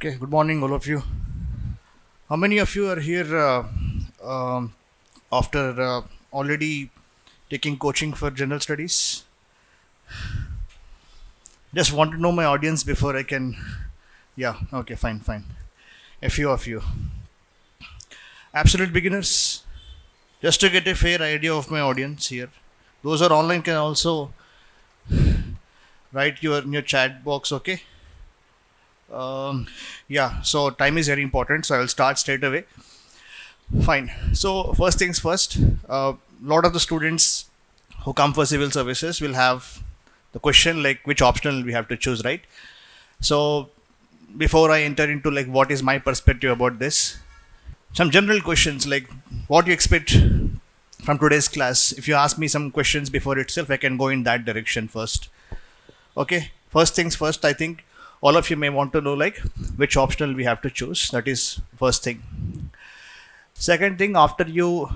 Okay, good morning, all of you. How many of you are here um, after already taking coaching for general studies? Just want to know my audience before I can. Yeah, okay, fine. A few of you. Absolute beginners. Just to get a fair idea of my audience here. Those who are online can also write in your chat box, okay? Yeah, so time is very important, so I will start straight away. Fine. So first things first, a lot of the students who come for civil services will have the question like which optional we have to choose, right? So before I enter into like what is my perspective about this, some general questions like what you expect from today's class. If you ask me some questions before itself, I can go in that direction first. Okay. First things first, I think all of you may want to know like which optional we have to choose. That is first thing. Second thing, after you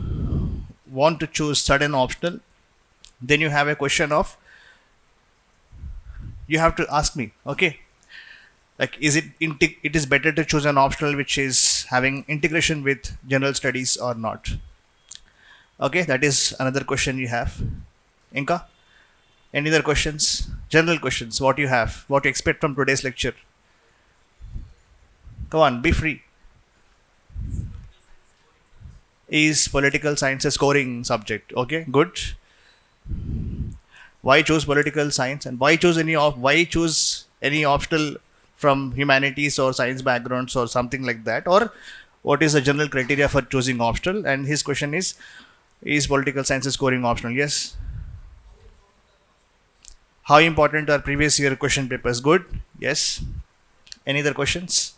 want to choose certain optional, then you have a question of you have to ask me, okay, like it is better to choose an optional which is having integration with general studies or not. Okay, that is another question you have. Inka, any other questions? General questions, what you have, what you expect from today's lecture. Come on, be free. Is political science a scoring subject? Okay, good. Why choose political science and why choose any optional from humanities or science backgrounds or something like that, or what is the general criteria for choosing optional? And his question is political science a scoring optional? Yes. How important are previous year question papers? Good. Yes. Any other questions?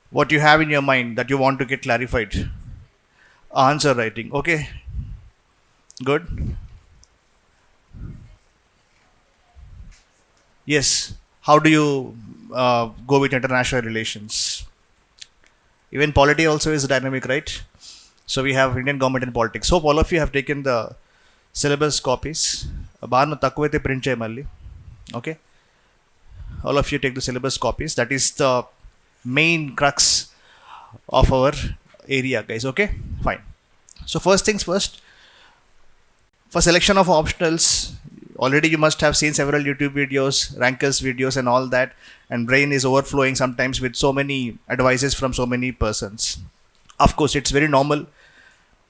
What you have in your mind that you want to get clarified? Answer writing. Okay. Good. Yes. How do you go with international relations? Even polity also is dynamic, right? So we have Indian government and politics. Hope all of you have taken the syllabus copies. Okay. All of you take the syllabus copies. That is the main crux of our area, guys. Okay. Fine. So first things first. For selection of optionals, already you must have seen several YouTube videos, rankers videos and all that, and brain is overflowing sometimes with so many advices from so many persons. Of course, it's very normal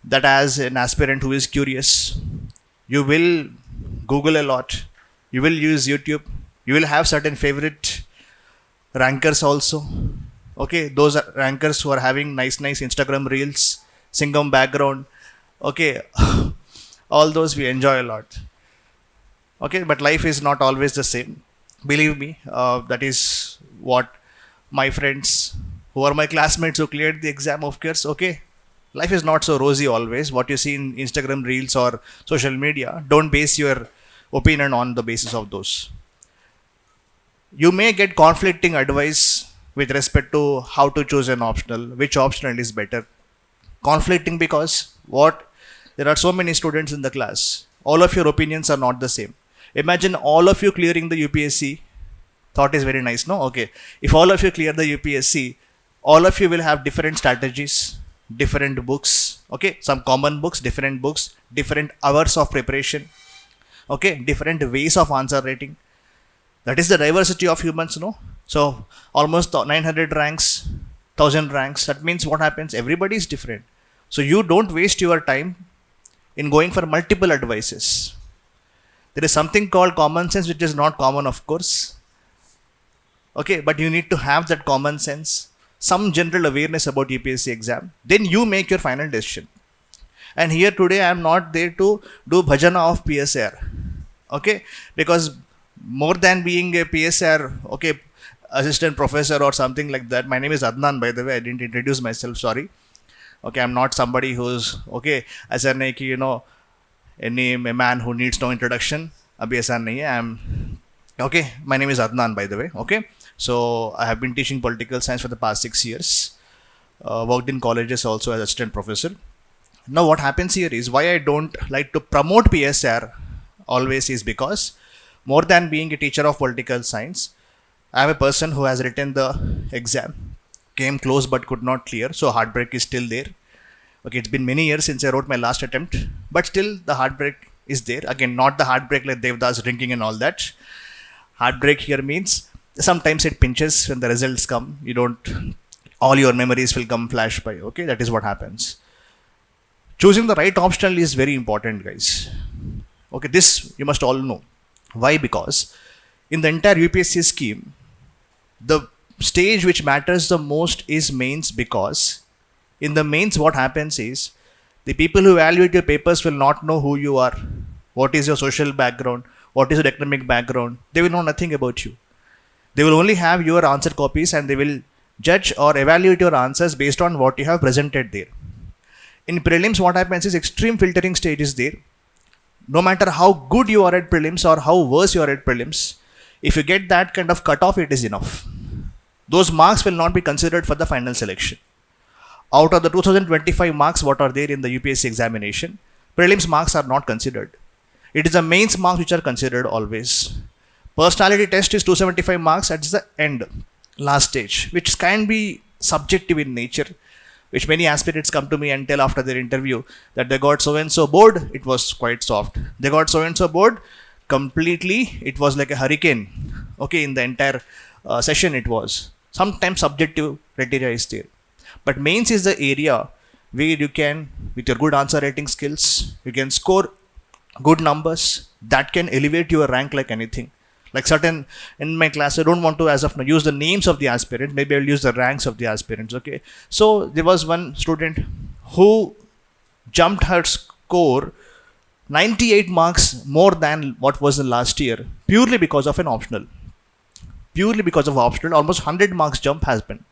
that as an aspirant who is curious, you will Google a lot, you will use YouTube, you will have certain favorite rankers also. Okay, those are rankers who are having nice Instagram reels, Singam background. Okay, all those we enjoy a lot. Okay, but life is not always the same. Believe me, that is what my friends who are my classmates who cleared the exam, of course. Okay, life is not so rosy always. What you see in Instagram reels or social media, don't base your opinion on the basis of those. You may get conflicting advice with respect to how to choose an optional, which optional is better. Conflicting because what? There are so many students in the class. All of your opinions are not the same. Imagine all of you clearing the UPSC. Thought is very nice, no? Okay. If all of you clear the UPSC, all of you will have different strategies, different books. Okay. Some common books, different hours of preparation. Okay. Different ways of answer writing. That is the diversity of humans, no? So almost 900 ranks, 1000 ranks. That means what happens? Everybody is different. So you don't waste your time in going for multiple advices. There is something called common sense, which is not common, of course. Okay, but you need to have that common sense, some general awareness about UPSC exam. Then you make your final decision. And here today, I am not there to do bhajana of PSIR. Okay, because more than being a PSIR, okay, assistant professor or something like that. My name is ADNAN, by the way. I didn't introduce myself. Sorry. Okay, I'm not somebody who's okay. As a a man who needs no introduction. Abhi aisa nahi hai. I'm okay. My name is ADNAN, by the way. Okay, so I have been teaching political science for the past 6 years. Worked in colleges also as assistant professor. Now, what happens here is why I don't like to promote PSIR always is because more than being a teacher of political science, I am a person who has written the exam, came close but could not clear, so heartbreak is still there. Okay, it's been many years since I wrote my last attempt, but still the heartbreak is there. Again, not the heartbreak like Devdas drinking and all that. Heartbreak here means sometimes it pinches when the results come. You don't, all your memories will come flash by. Okay, that is what happens. Choosing the right optional is very important, guys. Okay, this you must all know. Why? Because in the entire UPSC scheme, the stage which matters the most is mains, because in the mains what happens is the people who evaluate your papers will not know who you are, what is your social background, what is your academic background. They will know nothing about you. They will only have your answer copies and they will judge or evaluate your answers based on what you have presented there. In prelims, what happens is extreme filtering stage is there. No matter how good you are at prelims or how worse you are at prelims, if you get that kind of cutoff, it is enough. Those marks will not be considered for the final selection. Out of the 2025 marks what are there in the UPSC examination, prelims marks are not considered. It is the mains marks which are considered always. Personality test is 275 marks at the end, last stage, which can be subjective in nature, which many aspirants come to me and tell after their interview that they got so and so board, it was quite soft. They got so and so board, completely, it was like a hurricane. Okay, in the entire session it was. Sometimes subjective criteria is there. But mains is the area where you can, with your good answer writing skills, you can score good numbers that can elevate your rank like anything. Like certain, in my class, I don't want to as of now use the names of the aspirants, maybe I'll use the ranks of the aspirants, okay. So there was one student who jumped her score 98 marks more than what was the last year, purely because of an optional. Purely because of optional, almost 100 marks jump has been.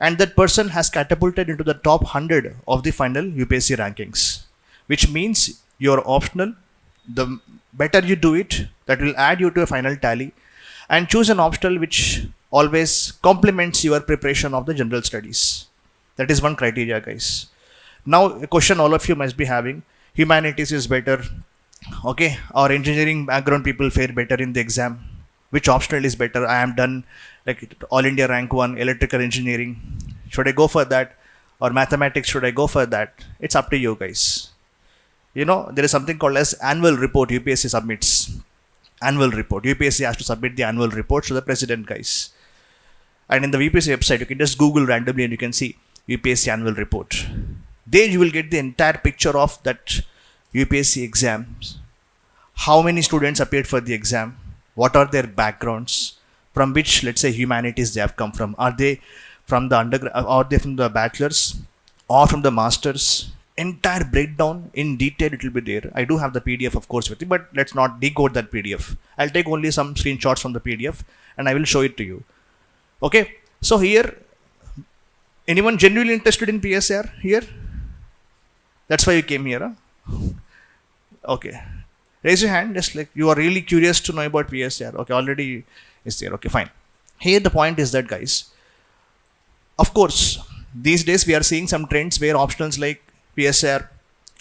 And that person has catapulted into the top 100 of the final UPSC rankings, which means your optional, the better you do it, that will add you to a final tally. And choose an optional which always complements your preparation of the general studies. That is one criteria, guys. Now a question all of you must be having: humanities is better, okay, or engineering background people fare better in the exam. Which optional is better? I am done like all India rank 1 electrical engineering. Should I go for that, or mathematics, should I go for that? It's up to you, guys. You know, there is something called as annual report UPSC submits. Annual report. UPSC has to submit the annual report to the president, guys. And in the UPSC website, you can just Google randomly and you can see UPSC annual report. There you will get the entire picture of that UPSC exams. How many students appeared for the exam? What are their backgrounds? From which, let's say, humanities they have come from? Are they from the undergrad? Are they from the bachelor's or from the master's? Entire breakdown in detail it will be there. I do have the PDF, of course, with you, but let's not decode that PDF. I'll take only some screenshots from the PDF and I will show it to you. Okay. So here, anyone genuinely interested in PSIR here? That's why you came here, huh? Okay. Raise your hand, just like you are really curious to know about PSIR. Okay, already is there. Okay, fine. Here the point is that, guys, of course, these days we are seeing some trends where options like PSIR,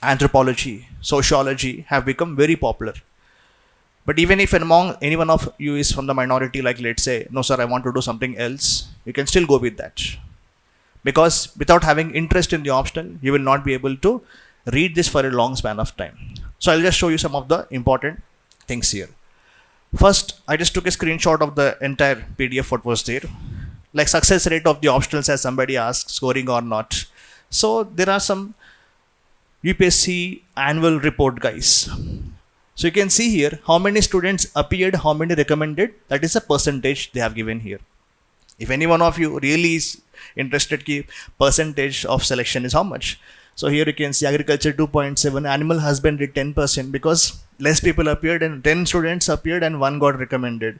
anthropology, sociology have become very popular. But even if among anyone of you is from the minority, like let's say, no sir, I want to do something else, you can still go with that. Because without having interest in the optional, you will not be able to read this for a long span of time. So I'll just show you some of the important things here. First, I just took a screenshot of the entire PDF what was there. Like success rate of the optionals, as somebody asked, scoring or not. So there are some UPSC annual report, guys. So you can see here how many students appeared, how many recommended. That is a percentage they have given here. If any one of you really is interested, percentage of selection is how much. So here you can see agriculture 2.7, animal husbandry 10%, because less people appeared and 10 students appeared and 1 got recommended.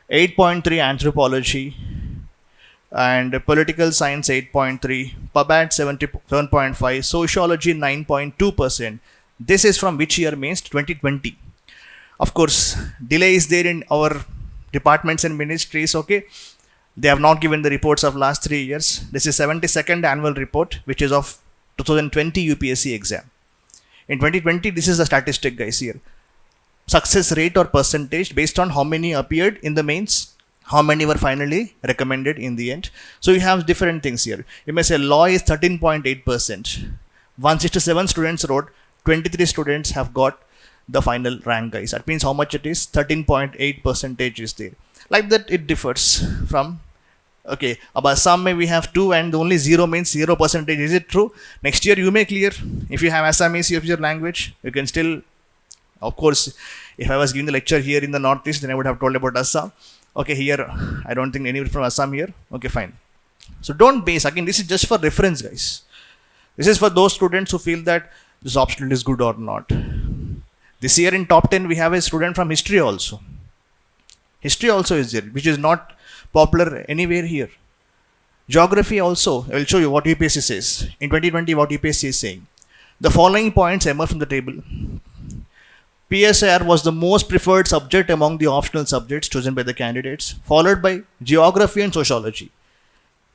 8.3 anthropology, and political science 8.3, PubAd 7.5, sociology 9.2%. This is from which year? Means 2020. Of course, delay is there in our departments and ministries, okay. They have not given the reports of last 3 years. This is 72nd annual report, which is of 2020 UPSC exam. In 2020, this is the statistic, guys, here. Success rate or percentage based on how many appeared in the mains how many were finally recommended in the end. So you have different things here. You may say law is 13.8%. 167 students wrote, 23 students have got the final rank, guys. That means how much it is? 13.8 percentage is there. Like that, it differs from. Okay, about some may we have 2 and only 0 means 0 percentage. Is it true? Next year you may clear. If you have Assamese of your language, you can still, of course, if I was giving the lecture here in the Northeast, then I would have told about Assam. Okay, here, I don't think anyone from Assam here. Okay, fine. So don't base, again, this is just for reference, guys. This is for those students who feel that this optional is good or not. This year in top 10, we have a student from history also. History also is there, which is not popular anywhere here. Geography also, I will show you what UPSC says. In 2020, what UPSC is saying. The following points emerge from the table. PSIR was the most preferred subject among the optional subjects chosen by the candidates, followed by geography and sociology.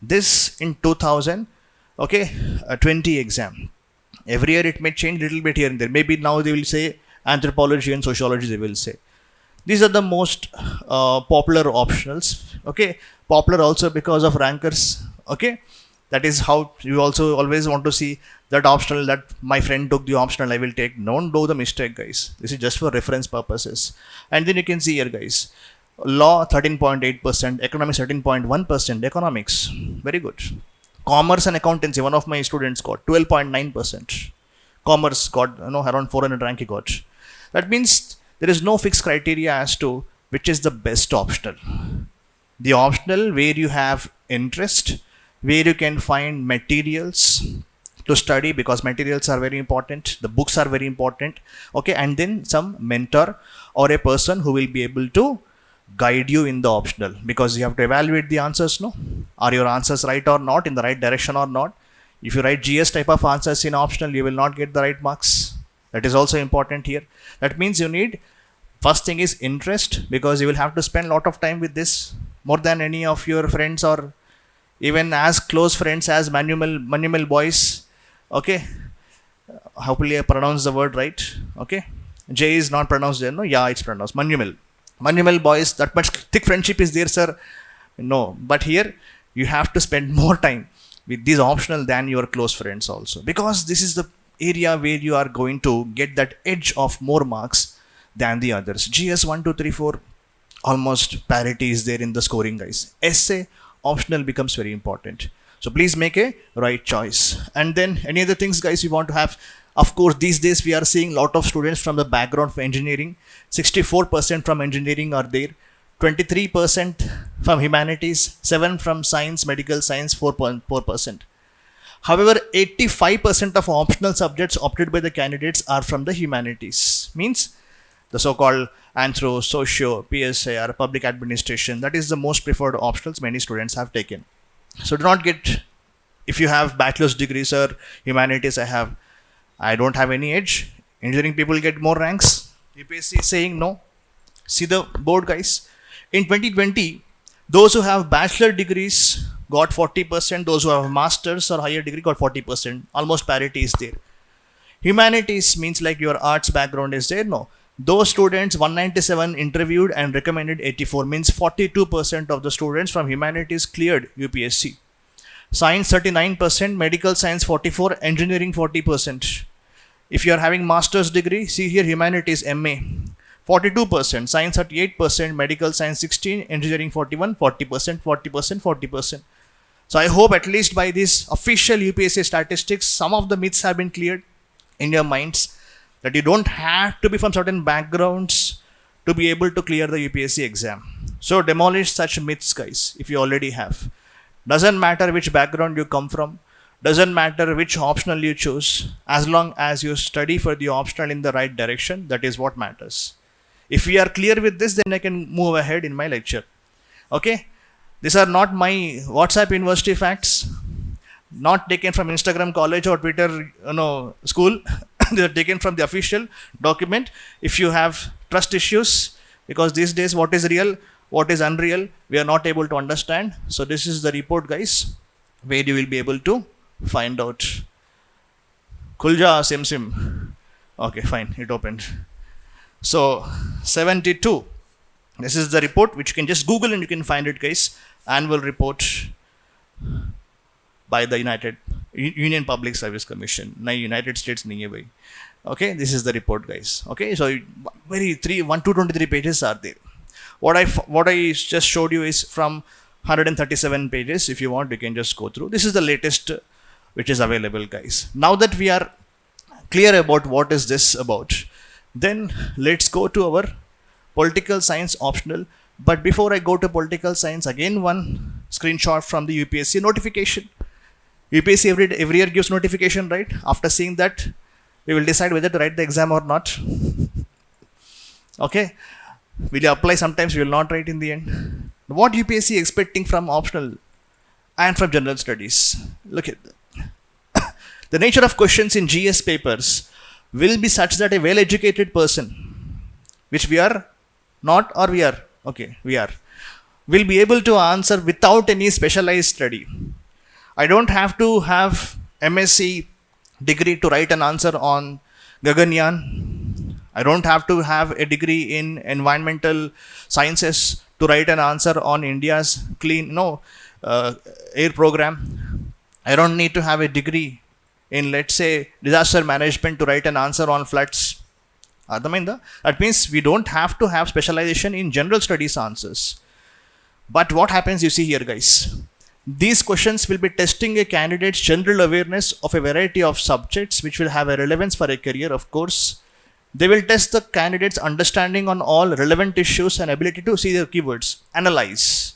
This in 2020 exam. Every year it may change a little bit here and there. Maybe now they will say anthropology and sociology, they will say. These are the most popular optionals. Okay, popular also because of rankers. Okay, that is how you also always want to see that optional that my friend took the optional, I will take. Don't do the mistake, guys. This is just for reference purposes. And then you can see here, guys, law 13.8%, economics 13.1%, economics very good. Commerce and accountancy, one of my students got 12.9%. Commerce got around 400 rank he got. That means there is no fixed criteria as to which is the best optional. The optional where you have interest, where you can find materials to study, because materials are very important, the books are very important. Okay, and then some mentor or a person who will be able to guide you in the optional, because you have to evaluate the answers. No, are your answers right or not, in the right direction or not? If you write GS type of answers in optional, you will not get the right marks. That is also important here. That means you need, first thing is interest, because you will have to spend a lot of time with this, more than any of your friends or even as close friends as Manuel boys. Okay, hopefully I pronounce the word right. Okay, J is not pronounced there, no? Yeah, it's pronounced Manuel boys. That much thick friendship is there, sir? No, but here you have to spend more time with these optional than your close friends also, because this is the area where you are going to get that edge of more marks than the others. GS 1, 2, 3, 4, almost parity is there in the scoring, guys. Essay optional becomes very important. So please make a right choice. And then any other things, guys, you want to have. Of course, these days we are seeing a lot of students from the background for engineering. 64% from engineering are there. 23% from humanities. 7% from science, medical science, 4%. However, 85% of optional subjects opted by the candidates are from the humanities. Means the so-called anthro, socio, PSIR, public administration. That is the most preferred optionals many students have taken. So do not get, if you have bachelor's degrees or humanities, I don't have any edge. Engineering people get more ranks. UPSC is saying no. See the board, guys. In 2020, those who have bachelor degrees got 40%. Those who have masters or higher degree got 40%. Almost parity is there. Humanities means like your arts background is there. No. Those students, 197 interviewed and recommended 84, means 42% of the students from humanities cleared UPSC. Science 39%, medical science 44, engineering 40%. If you are having master's degree, see here humanities MA 42%, science 38%, medical science 16, engineering 41, 40%, 40%, 40%. So I hope at least by this official UPSC statistics, some of the myths have been cleared in your minds, that you don't have to be from certain backgrounds to be able to clear the UPSC exam. So demolish such myths, guys, if you already have. Doesn't matter which background you come from, doesn't matter which optional you choose, as long as you study for the optional in the right direction, that is what matters. If we are clear with this, then I can move ahead in my lecture. Okay, these are not my WhatsApp university facts, not taken from Instagram college or Twitter school. They are taken from the official document. If you have trust issues, because these days what is real, what is unreal, we are not able to understand. So this is the report, guys, where you will be able to find out. Kulja Sim. Okay, fine, it opened. So 72. This is the report which you can just Google and you can find it, guys. Annual report by the Union Public Service Commission. Na United States nahi hai bhai. Okay, this is the report, guys. Okay, so 223 pages are there. What I just showed you is from 137 pages. If you want, you can just go through. This is the latest which is available, guys. Now that we are clear about what is this about, then let's go to our political science optional. But before I go to political science, again one screenshot from the UPSC notification. UPSC every year gives notification, right? After seeing that, we will decide whether to write the exam or not. Okay, will you apply? Sometimes we will not write in the end. What UPSC expecting from optional and from general studies? Look at that. The nature of questions in GS papers will be such that a well-educated person, which we are not, or we are, okay, we are, will be able to answer without any specialized study. I don't have to have MSc degree to write an answer on Gaganyaan. I don't have to have a degree in environmental sciences to write an answer on India's clean air program. I don't need to have a degree in, let's say, disaster management to write an answer on floods. That means we don't have to have specialization in general studies answers. But what happens, you see here, guys, these questions will be testing a candidate's general awareness of a variety of subjects which will have a relevance for a career, of course. They will test the candidate's understanding on all relevant issues and ability to see the keywords, analyze.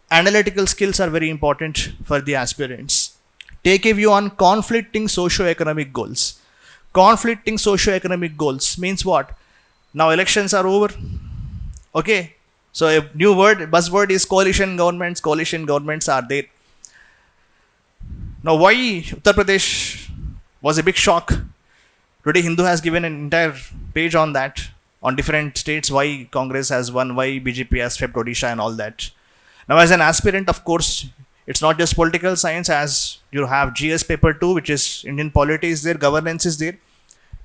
Analytical skills are very important for the aspirants. Take a view on conflicting socio-economic goals. Conflicting socio-economic goals means what? Now elections are over. Okay. So a new buzzword is coalition governments. Coalition governments are there. Now why Uttar Pradesh was a big shock. Today Hindu has given an entire page on that, on different states, why Congress has won, why BJP has swept Odisha and all that. Now as an aspirant, of course, it's not just political science, as you have GS paper 2, which is Indian polity is there, governance is there.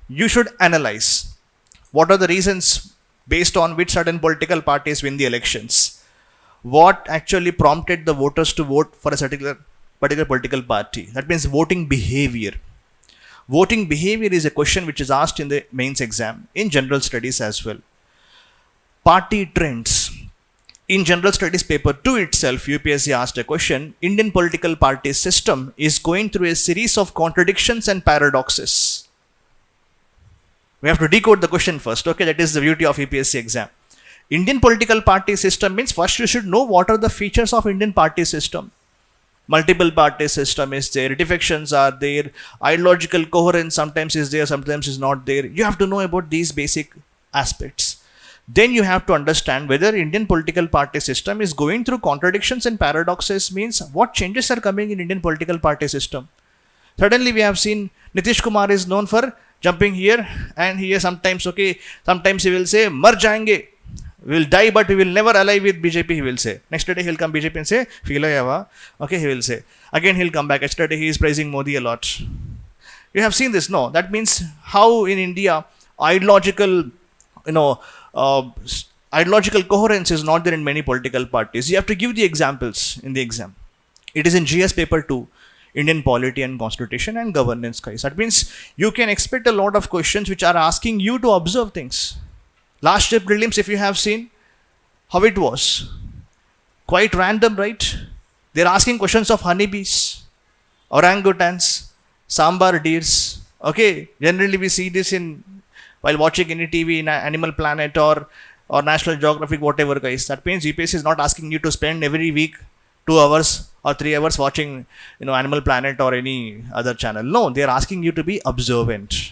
You should analyze what are the reasons based on which certain political parties win the elections. What actually prompted the voters to vote for a particular political party? That means voting behavior. Voting behavior is a question which is asked in the mains exam, in general studies as well. Party trends. In general studies paper 2 itself, UPSC asked a question. Indian political party system is going through a series of contradictions and paradoxes. We have to decode the question first. Okay, that is the beauty of UPSC exam. Indian political party system means first you should know what are the features of Indian party system. Multiple party system is there, defections are there, ideological coherence sometimes is there, sometimes is not there. You have to know about these basic aspects. Then you have to understand whether Indian political party system is going through contradictions and paradoxes, means what changes are coming in Indian political party system. Suddenly we have seen Nitish Kumar is known for jumping here and here sometimes, okay, sometimes he will say, Mar jayenge, we will die but we will never ally with BJP, he will say. Next day he'll come BJP and say, feel yava, okay, he will say. Again he'll come back, yesterday he is praising Modi a lot. You have seen this, no? That means how in India, ideological coherence is not there in many political parties. You have to give the examples in the exam. It is in GS paper 2. Indian polity and constitution and governance, guys. That means you can expect a lot of questions which are asking you to observe things. Last year prelims, if you have seen how it was, quite random, right? They're asking questions of honeybees, orangutans, sambar deers. Okay, generally we see this while watching any TV in Animal Planet or National Geographic, whatever, guys. That means UPSC is not asking you to spend every week 2 hours or 3 hours watching, Animal Planet or any other channel. No, they are asking you to be observant.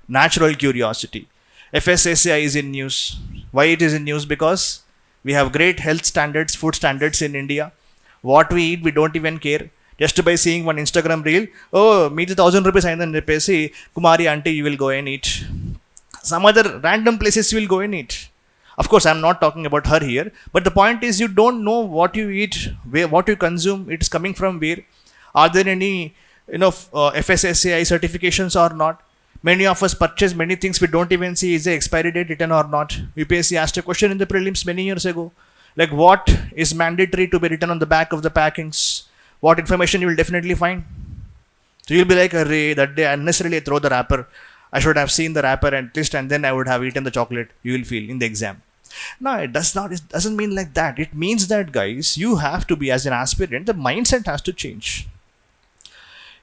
Natural curiosity. FSSAI is in news. Why it is in news? Because we have great health standards, food standards in India. What we eat, we don't even care. Just by seeing one Instagram reel, oh, meet 1,000 rupees and then pay, Kumari auntie, you will go and eat. Some other random places you will go and eat. Of course, I'm not talking about her here, but the point is you don't know what you eat, what you consume, it's coming from where. Are there any, FSSAI certifications or not? Many of us purchase many things we don't even see is the expiry date written or not. UPSC asked a question in the prelims many years ago. Like what is mandatory to be written on the back of the packings? What information you will definitely find? So you'll be like, array, that day I unnecessarily throw the wrapper. I should have seen the wrapper at least and then I would have eaten the chocolate. You will feel in the exam. No, it doesn't mean like that. It means that, guys, you have to be, as an aspirant, the mindset has to change.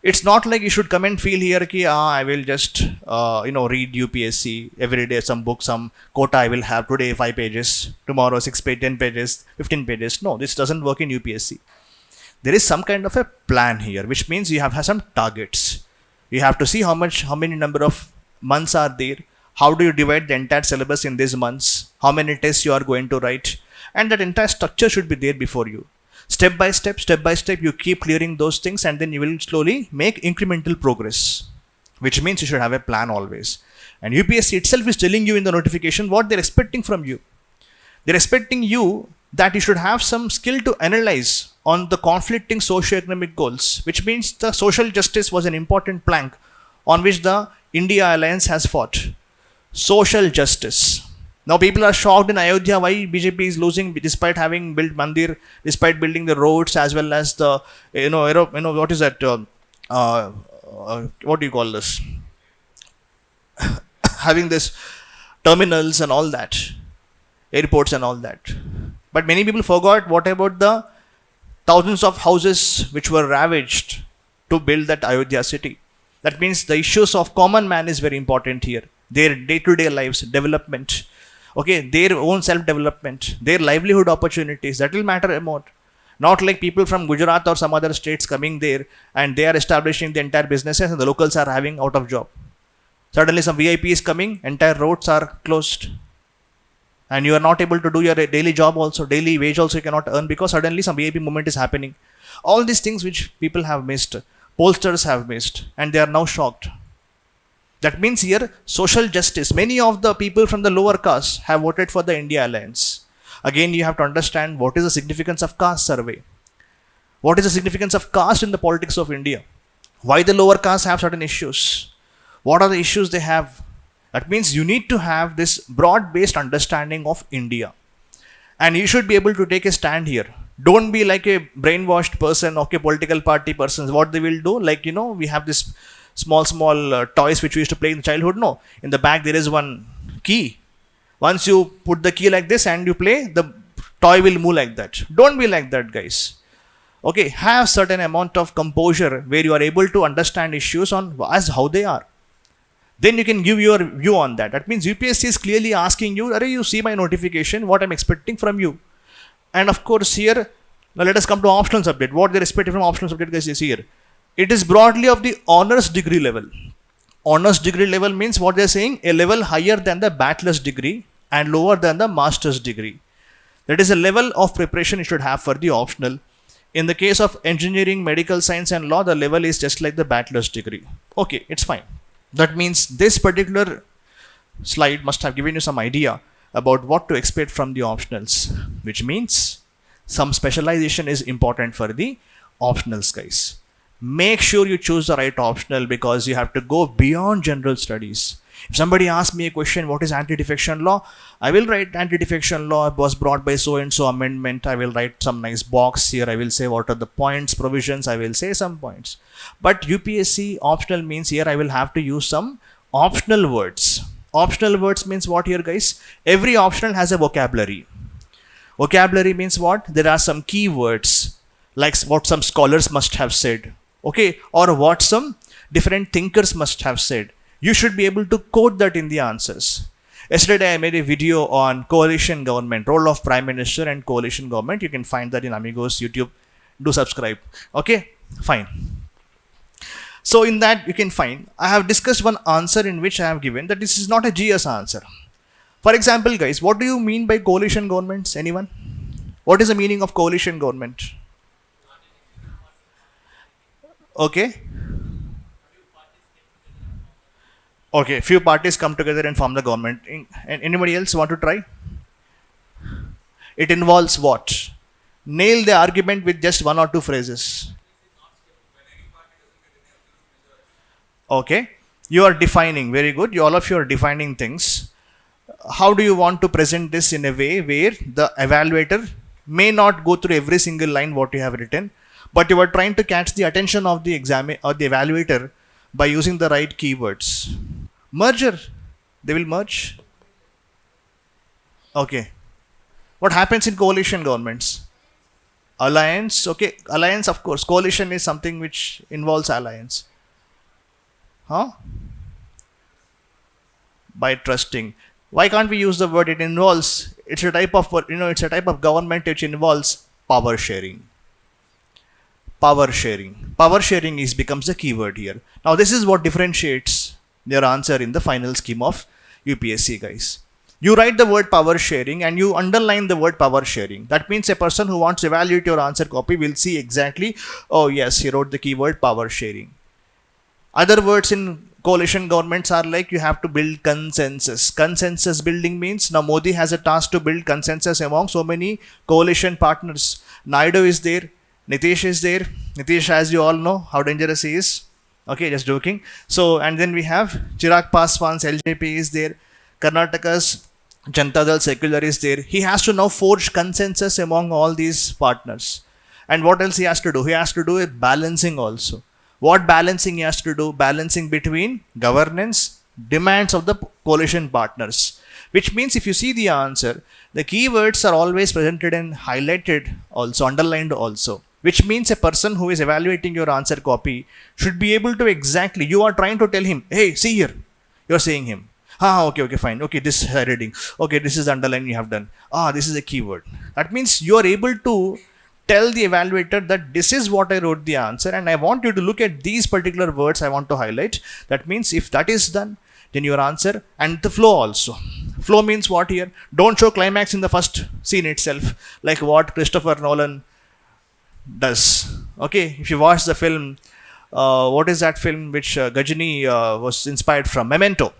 It's not like you should come and feel here ki I will just read UPSC every day, some book, some quota I will have today 5 pages, tomorrow 6 pages, 10 pages, 15 pages. No, this doesn't work in UPSC. There is some kind of a plan here, which means you have some targets. You have to see how many number of months are there. How do you divide the entire syllabus in these months? How many tests you are going to write? And that entire structure should be there before you. Step by step, you keep clearing those things and then you will slowly make incremental progress. Which means you should have a plan always. And UPSC itself is telling you in the notification what they're expecting from you. They're expecting you that you should have some skill to analyze on the conflicting socio-economic goals. Which means the social justice was an important plank on which the India Alliance has fought. Social justice. Now people are shocked in Ayodhya why BJP is losing despite having built mandir, despite building the roads as well as the what is that? What do you call this? Having this terminals and all that, airports and all that. But many people forgot what about the thousands of houses which were ravaged to build that Ayodhya city. That means the issues of common man is very important here. Their day-to-day lives, development. Okay, their own self-development, their livelihood opportunities, that will matter a lot. Not like people from Gujarat or some other states coming there and they are establishing the entire businesses and the locals are having out of job. Suddenly some VIP is coming, entire roads are closed. And you are not able to do your daily job also, daily wage also you cannot earn because suddenly some VIP movement is happening. All these things which people have missed, pollsters have missed and they are now shocked. That means here, social justice. Many of the people from the lower caste have voted for the India Alliance. Again, you have to understand what is the significance of caste survey. What is the significance of caste in the politics of India? Why the lower caste have certain issues? What are the issues they have? That means you need to have this broad-based understanding of India. And you should be able to take a stand here. Don't be like a brainwashed person, okay, political party persons. What they will do, like, we have this small toys which we used to play in childhood. No, in the back there is one key. Once you put the key like this and you play, the toy will move like that. Don't be like that, guys. Okay, have certain amount of composure where you are able to understand issues on as how they are. Then you can give your view on that. That means UPSC is clearly asking you, you see my notification, what I'm expecting from you. And of course here, now let us come to optional subject. What they're expecting from optional subject, guys, is here. It is broadly of the honors degree level. Honors degree level means what they are saying, a level higher than the bachelor's degree and lower than the master's degree. That is a level of preparation you should have for the optional. In the case of engineering, medical science and law, the level is just like the bachelor's degree. Okay, it's fine. That means this particular slide must have given you some idea about what to expect from the optionals, which means some specialization is important for the optionals, guys. Make sure you choose the right optional because you have to go beyond general studies. If somebody asks me a question, what is anti-defection law? I will write anti-defection law was brought by so-and-so amendment. I will write some nice box here. I will say what are the points, provisions. I will say some points. But UPSC optional means here I will have to use some optional words. Optional words means what here, guys? Every optional has a vocabulary. Vocabulary means what? There are some keywords like what some scholars must have said. Okay, or what some different thinkers must have said. You should be able to quote that in the answers. Yesterday I made a video on coalition government, role of Prime Minister and coalition government. You can find that in Amigos YouTube. Do subscribe. Okay, fine. So in that you can find, I have discussed one answer in which I have given that this is not a GS answer. For example, guys, what do you mean by coalition governments? Anyone? What is the meaning of coalition government? Okay. Okay, few parties come together and form the government. And anybody else want to try? It involves what? Nail the argument with just one or two phrases. Okay. You are defining, very good. You, all of you are defining things. How do you want to present this in a way where the evaluator may not go through every single line what you have written, but you are trying to catch the attention of the examiner or the evaluator by using the right keywords. Merger, they will merge. Okay. What happens in coalition governments? Alliance, okay. Alliance, of course. Coalition is something which involves alliance. Huh? By trusting. Why can't we use the word it involves? It's a type of, it's a type of government which involves power sharing. Power sharing. Power sharing becomes the keyword here. Now this is what differentiates their answer in the final scheme of UPSC, guys. You write the word power sharing and you underline the word power sharing. That means a person who wants to evaluate your answer copy will see exactly, oh yes, he wrote the keyword power sharing. Other words in coalition governments are like you have to build consensus. Consensus building means now Modi has a task to build consensus among so many coalition partners. Naidu is there. Nitish is there. Nitish, as you all know, how dangerous he is. Okay, just joking. So, and then we have Chirag Paswan's LJP is there. Karnataka's Janata Dal Secular is there. He has to now forge consensus among all these partners. And what else he has to do? He has to do a balancing also. What balancing he has to do? Balancing between governance, demands of the coalition partners. Which means if you see the answer, the keywords are always presented and highlighted also, underlined also. Which means a person who is evaluating your answer copy should be able to exactly, you are trying to tell him, hey, see here, you're saying him. Okay, fine. Okay, this is reading. Okay, this is the underline you have done. This is a keyword. That means you are able to tell the evaluator that this is what I wrote the answer and I want you to look at these particular words I want to highlight. That means if that is done, then your answer and the flow also. Flow means what here? Don't show climax in the first scene itself, like what Christopher Nolan does. Okay, if you watch the film, what is that film which Gajini was inspired from? Memento.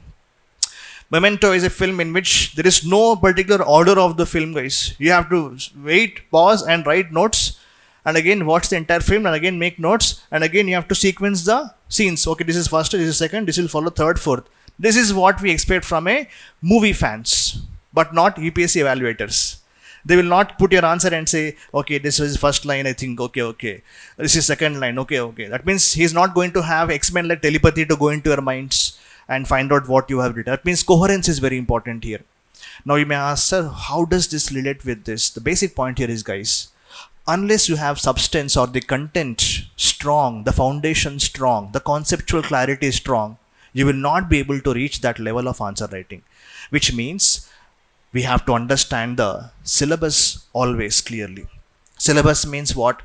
Memento is a film in which there is no particular order of the film, guys. You have to wait, pause and write notes and again watch the entire film and again make notes and again you have to sequence the scenes. Okay, this is first, this is second, this will follow third, fourth. This is what we expect from a movie fans, but not UPSC evaluators. They will not put your answer and say, okay, this is first line, I think, okay. This is second line, okay. That means he's not going to have X-Men like telepathy to go into your minds and find out what you have written. That means coherence is very important here. Now you may ask, sir, how does this relate with this? The basic point here is, guys, unless you have substance or the content strong, the foundation strong, the conceptual clarity is strong, you will not be able to reach that level of answer writing. Which means we have to understand the syllabus always clearly. Syllabus means what?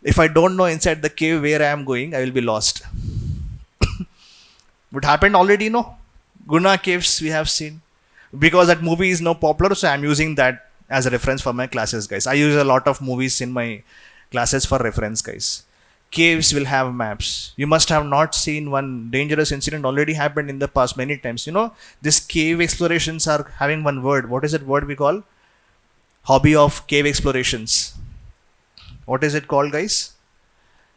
If I don't know inside the cave where I am going, I will be lost. What happened already, no? Guna caves we have seen. Because that movie is now popular, so I am using that as a reference for my classes, guys. I use a lot of movies in my classes for reference, guys. Caves will have maps. You must have not seen one dangerous incident already happened in the past many times. You know, these cave explorations are having one word. What is that word we call? Hobby of cave explorations. What is it called, guys?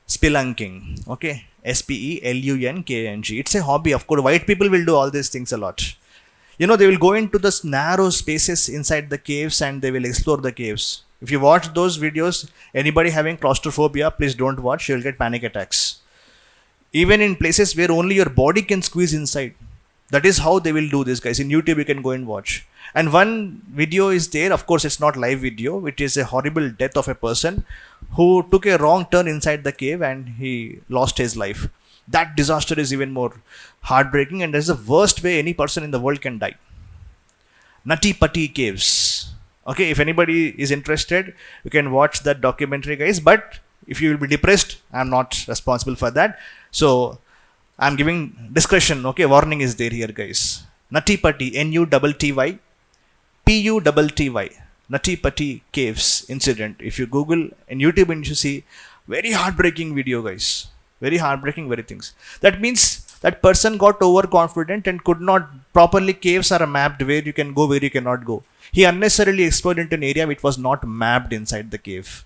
Spelunking. Okay. Spelunking. It's a hobby. Of course, white people will do all these things a lot. You know, they will go into the narrow spaces inside the caves and they will explore the caves. If you watch those videos, anybody having claustrophobia, please don't watch. You'll get panic attacks. Even in places where only your body can squeeze inside. That is how they will do this, guys. In YouTube, you can go and watch. And one video is there. Of course, it's not live video. It is a horrible death of a person who took a wrong turn inside the cave and he lost his life. That disaster is even more heartbreaking and that's the worst way any person in the world can die. Nutty Putty Caves. Okay, if anybody is interested, you can watch that documentary, guys. But if you will be depressed, I'm not responsible for that. So I'm giving discretion. Okay, warning is there here, guys. Nutty Putty, Nutty, Putty, Nutty Putty Caves incident. If you Google and YouTube and you see, very heartbreaking video, guys. Very heartbreaking, very things. That means that person got overconfident and could not properly, caves are mapped where you can go, where you cannot go. He unnecessarily explored into an area which was not mapped inside the cave.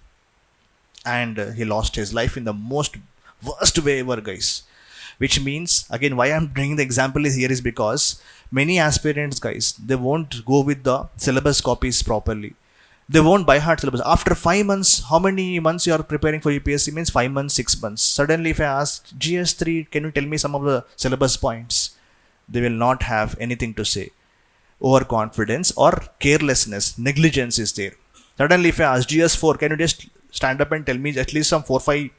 And he lost his life in the most worst way ever, guys. which means, again, why I'm bringing the example is here is because many aspirants, guys, they won't go with the syllabus copies properly. They won't by heart syllabus. After 5 months, how many months you are preparing for UPSC means 5 months, 6 months. Suddenly, if I ask GS3, can you tell me some of the syllabus points? They will not have anything to say. Overconfidence or carelessness, negligence is there. Suddenly, if I ask GS4, can you just stand up and tell me at least some 4-5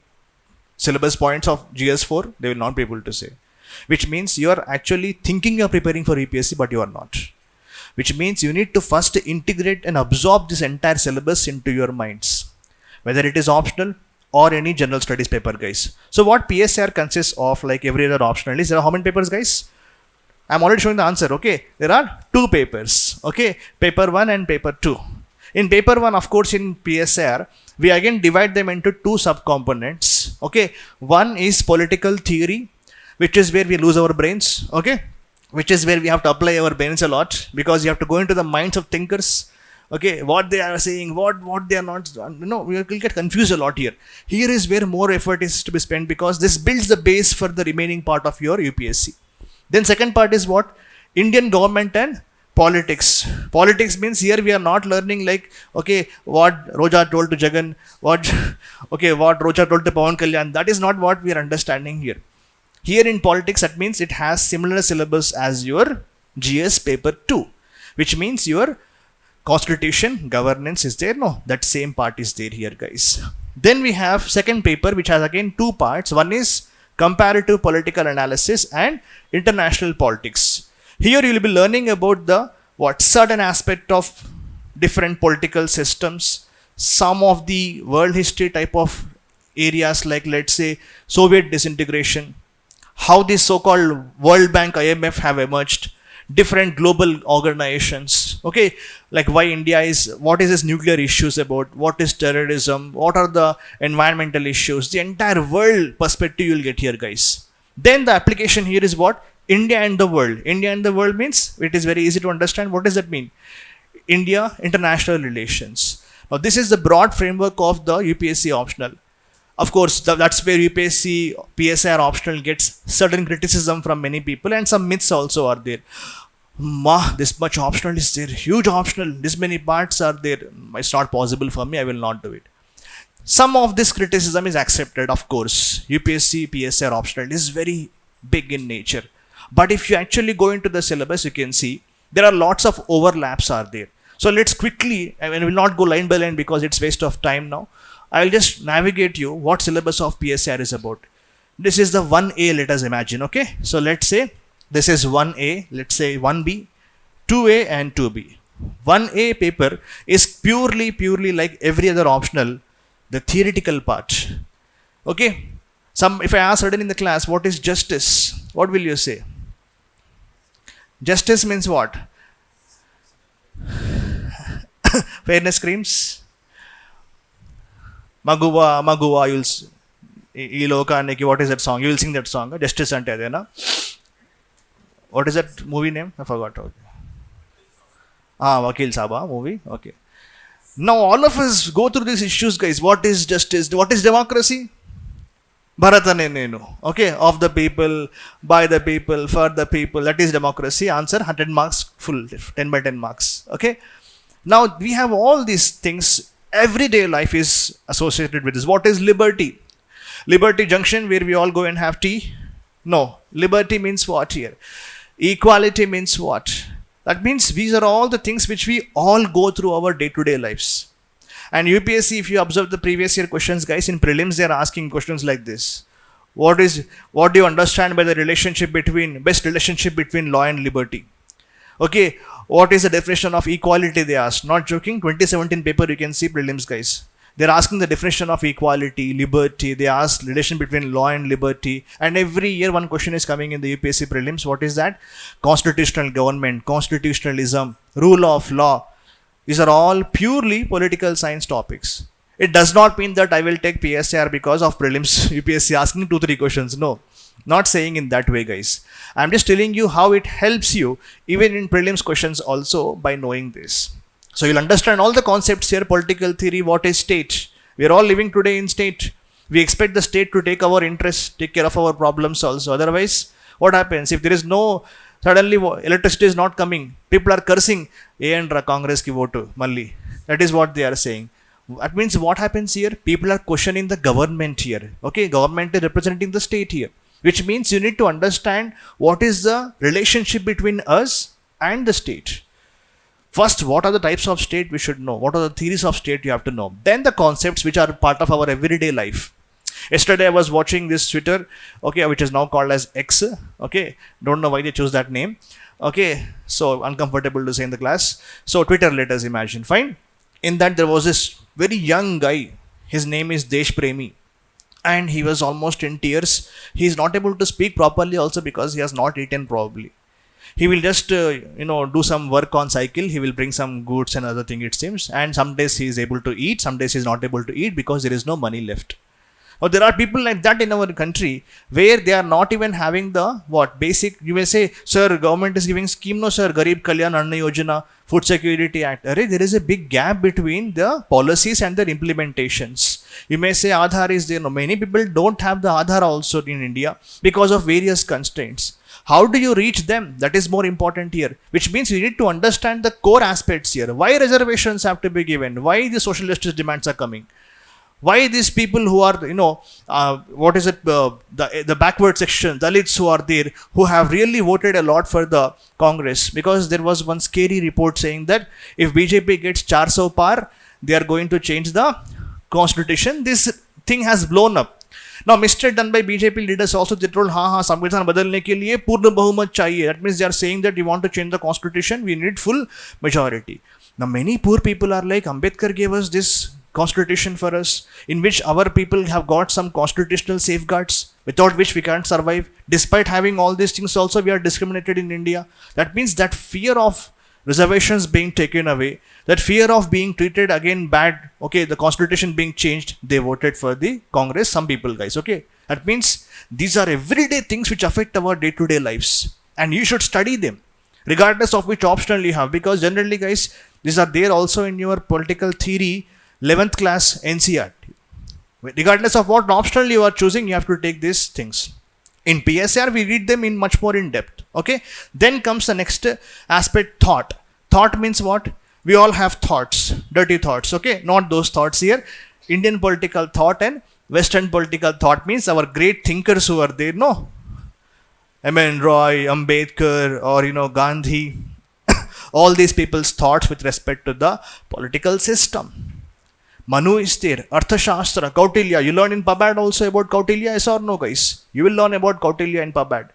syllabus points of GS4? They will not be able to say. Which means you are actually thinking you are preparing for UPSC, but you are not. Which means you need to first integrate and absorb this entire syllabus into your minds, whether it is optional or any general studies paper, guys. So what PSIR consists of, like every other optional, is there are how many papers, guys? I'm already showing the answer, okay? There are 2 papers, okay? Paper 1 and paper 2. In paper 1, of course, in PSIR, we again divide them into 2 subcomponents, okay? One is political theory, which is where we lose our brains, okay? Which is where we have to apply our brains a lot, because you have to go into the minds of thinkers, okay? What they are saying, what they are not, we will get confused a lot here. Here is where more effort is to be spent, because this builds the base for the remaining part of your UPSC. Then second part is what? Indian government and politics. Politics means here we are not learning like, okay, what Roja told to Jagan, what Roja told to Pawan Kalyan. That is not what we are understanding here. Here in politics, that means it has similar syllabus as your GS paper 2, which means your constitution, governance is there. No, that same part is there here, guys. Then we have second paper, which has again 2 parts. One is comparative political analysis and international politics. Here you will be learning about the certain aspect of different political systems, some of the world history type of areas, like let's say Soviet disintegration, how the so-called World Bank, IMF have emerged, different global organizations, okay, like why India is, what is this nuclear issues about, what is terrorism, what are the environmental issues, the entire world perspective you will get here, guys. Then the application here is what? India and the world. India and the world means, it is very easy to understand. What does that mean? India, international relations. Now this is the broad framework of the UPSC optional. Of course, that's where UPSC PSIR optional gets certain criticism from many people, and some myths also are there. This much optional is there, huge optional, this many parts are there. It's not possible for me, I will not do it. Some of this criticism is accepted, of course. UPSC PSIR optional is very big in nature. But if you actually go into the syllabus, you can see there are lots of overlaps are there. So let's quickly, I will not go line by line because it's waste of time now. I will just navigate you what syllabus of PSIR is about. This is the 1A, let us imagine, okay? So let's say this is 1A, let's say 1B, 2A and 2B. 1A paper is purely like every other optional, the theoretical part, okay? If I ask certain in the class, what is justice? What will you say? Justice means what? Fairness screams. Maguwa, what is that song? You will sing that song. Justice ante adena. What is that movie name? I forgot. Okay. Vakil Saba movie. Okay. Now all of us go through these issues, guys. What is justice? What is democracy? Bharatane Nenu. Okay. Of the people, by the people, for the people. That is democracy. Answer 100 marks full. 10 by 10 marks. Okay. Now we have all these things. Everyday life is associated with this. What is liberty? Liberty Junction, where we all go and have tea? No. Liberty means what here? Equality means what? That means these are all the things which we all go through our day-to-day lives. And UPSC, if you observe the previous year questions, guys, in prelims, they are asking questions like this. What do you understand by the best relationship between law and liberty? Okay, what is the definition of equality, they asked. Not joking, 2017 paper you can see prelims, guys. They're asking the definition of equality, liberty. They ask relation between law and liberty. And every year one question is coming in the UPSC prelims. What is that? Constitutional government, constitutionalism, rule of law. These are all purely political science topics. It does not mean that I will take PSIR because of prelims UPSC asking 2-3 questions. No. Not saying in that way, guys. I'm just telling you how it helps you even in prelims questions also by knowing this. So you'll understand all the concepts here. Political theory, what is state? We are all living today in state. We expect the state to take our interests, take care of our problems also. Otherwise, what happens if there is no, suddenly electricity is not coming, people are cursing, "Endra Congress ki vote malli." That is what they are saying. That means what happens here? People are questioning the government here. Okay, government is representing the state here, which means you need to understand what is the relationship between us and the state. First, what are the types of state we should know? What are the theories of state you have to know? Then the concepts which are part of our everyday life. Yesterday I was watching this Twitter, okay, which is now called as X. Okay, don't know why they chose that name. Okay, so uncomfortable to say in the class. So Twitter, let us imagine. Fine. In that there was this very young guy. His name is Desh Premi. And he was almost in tears. He is not able to speak properly also because he has not eaten probably. He will just do some work on cycle. He will bring some goods and other thing, it seems. And some days he is able to eat, some days he is not able to eat because there is no money left. Or there are people like that in our country where they are not even having the basic. You may say, sir, government is giving scheme. No, sir, Garib Kalyan Anna Yojana, Food Security Act. There is a big gap between the policies and their implementations. You may say Aadhaar is there. No, many people don't have the Aadhaar also in India because of various constraints. How do you reach them? That is more important here, which means you need to understand the core aspects here. Why reservations have to be given? Why the social justice demands are coming? Why these people who are, the backward section, Dalits who are there, who have really voted a lot for the Congress? Because there was one scary report saying that if BJP gets 400 par, they are going to change the constitution. This thing has blown up. Now, mistake done by BJP leaders also, they told, संविधान बदलने के लिए पूर्ण बहुमत चाहिए. That means they are saying that we want to change the constitution, we need full majority. Now, many poor people are like, Ambedkar gave us this constitution for us, in which our people have got some constitutional safeguards, without which we can't survive. Despite having all these things also, we are discriminated in India. That means that fear of reservations being taken away, that fear of being treated again bad, okay, the constitution being changed, they voted for the Congress, some people, guys, okay. That means these are everyday things which affect our day-to-day lives, and you should study them, regardless of which optional you have, because generally, guys, these are there also in your political theory, 11th class NCERT. Regardless of what optional you are choosing, you have to take these things. In PSIR, we read them in much more in depth. Okay. Then comes the next aspect, thought. Thought means what? We all have thoughts, dirty thoughts. Okay. Not those thoughts here. Indian political thought and Western political thought means our great thinkers who are there. No. M.N. Roy, Ambedkar, or Gandhi. All these people's thoughts with respect to the political system. Manu is there, Arthashastra, Kautilya. You learn in PubAd also about Kautilya, yes or no, guys? You will learn about Kautilya in PubAd.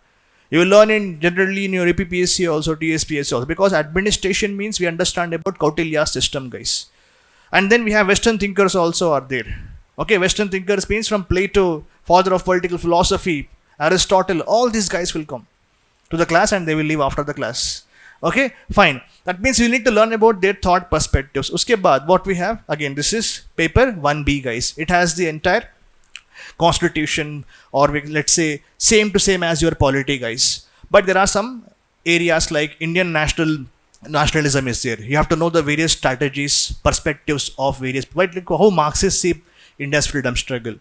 You will learn generally in your APPSC also, TSPSC also, because administration means we understand about Kautilya's system, guys. And then we have Western thinkers also are there. Okay, Western thinkers means from Plato, father of political philosophy, Aristotle, all these guys will come to the class and they will leave after the class. Okay, fine. That means you need to learn about their thought perspectives. Uske baad, what we have, again, this is paper 1B, guys. It has the entire constitution, or let's say same to same as your polity, guys. But there are some areas like Indian nationalism is there. You have to know the various strategies, perspectives of various, like how Marxists see India's freedom struggle.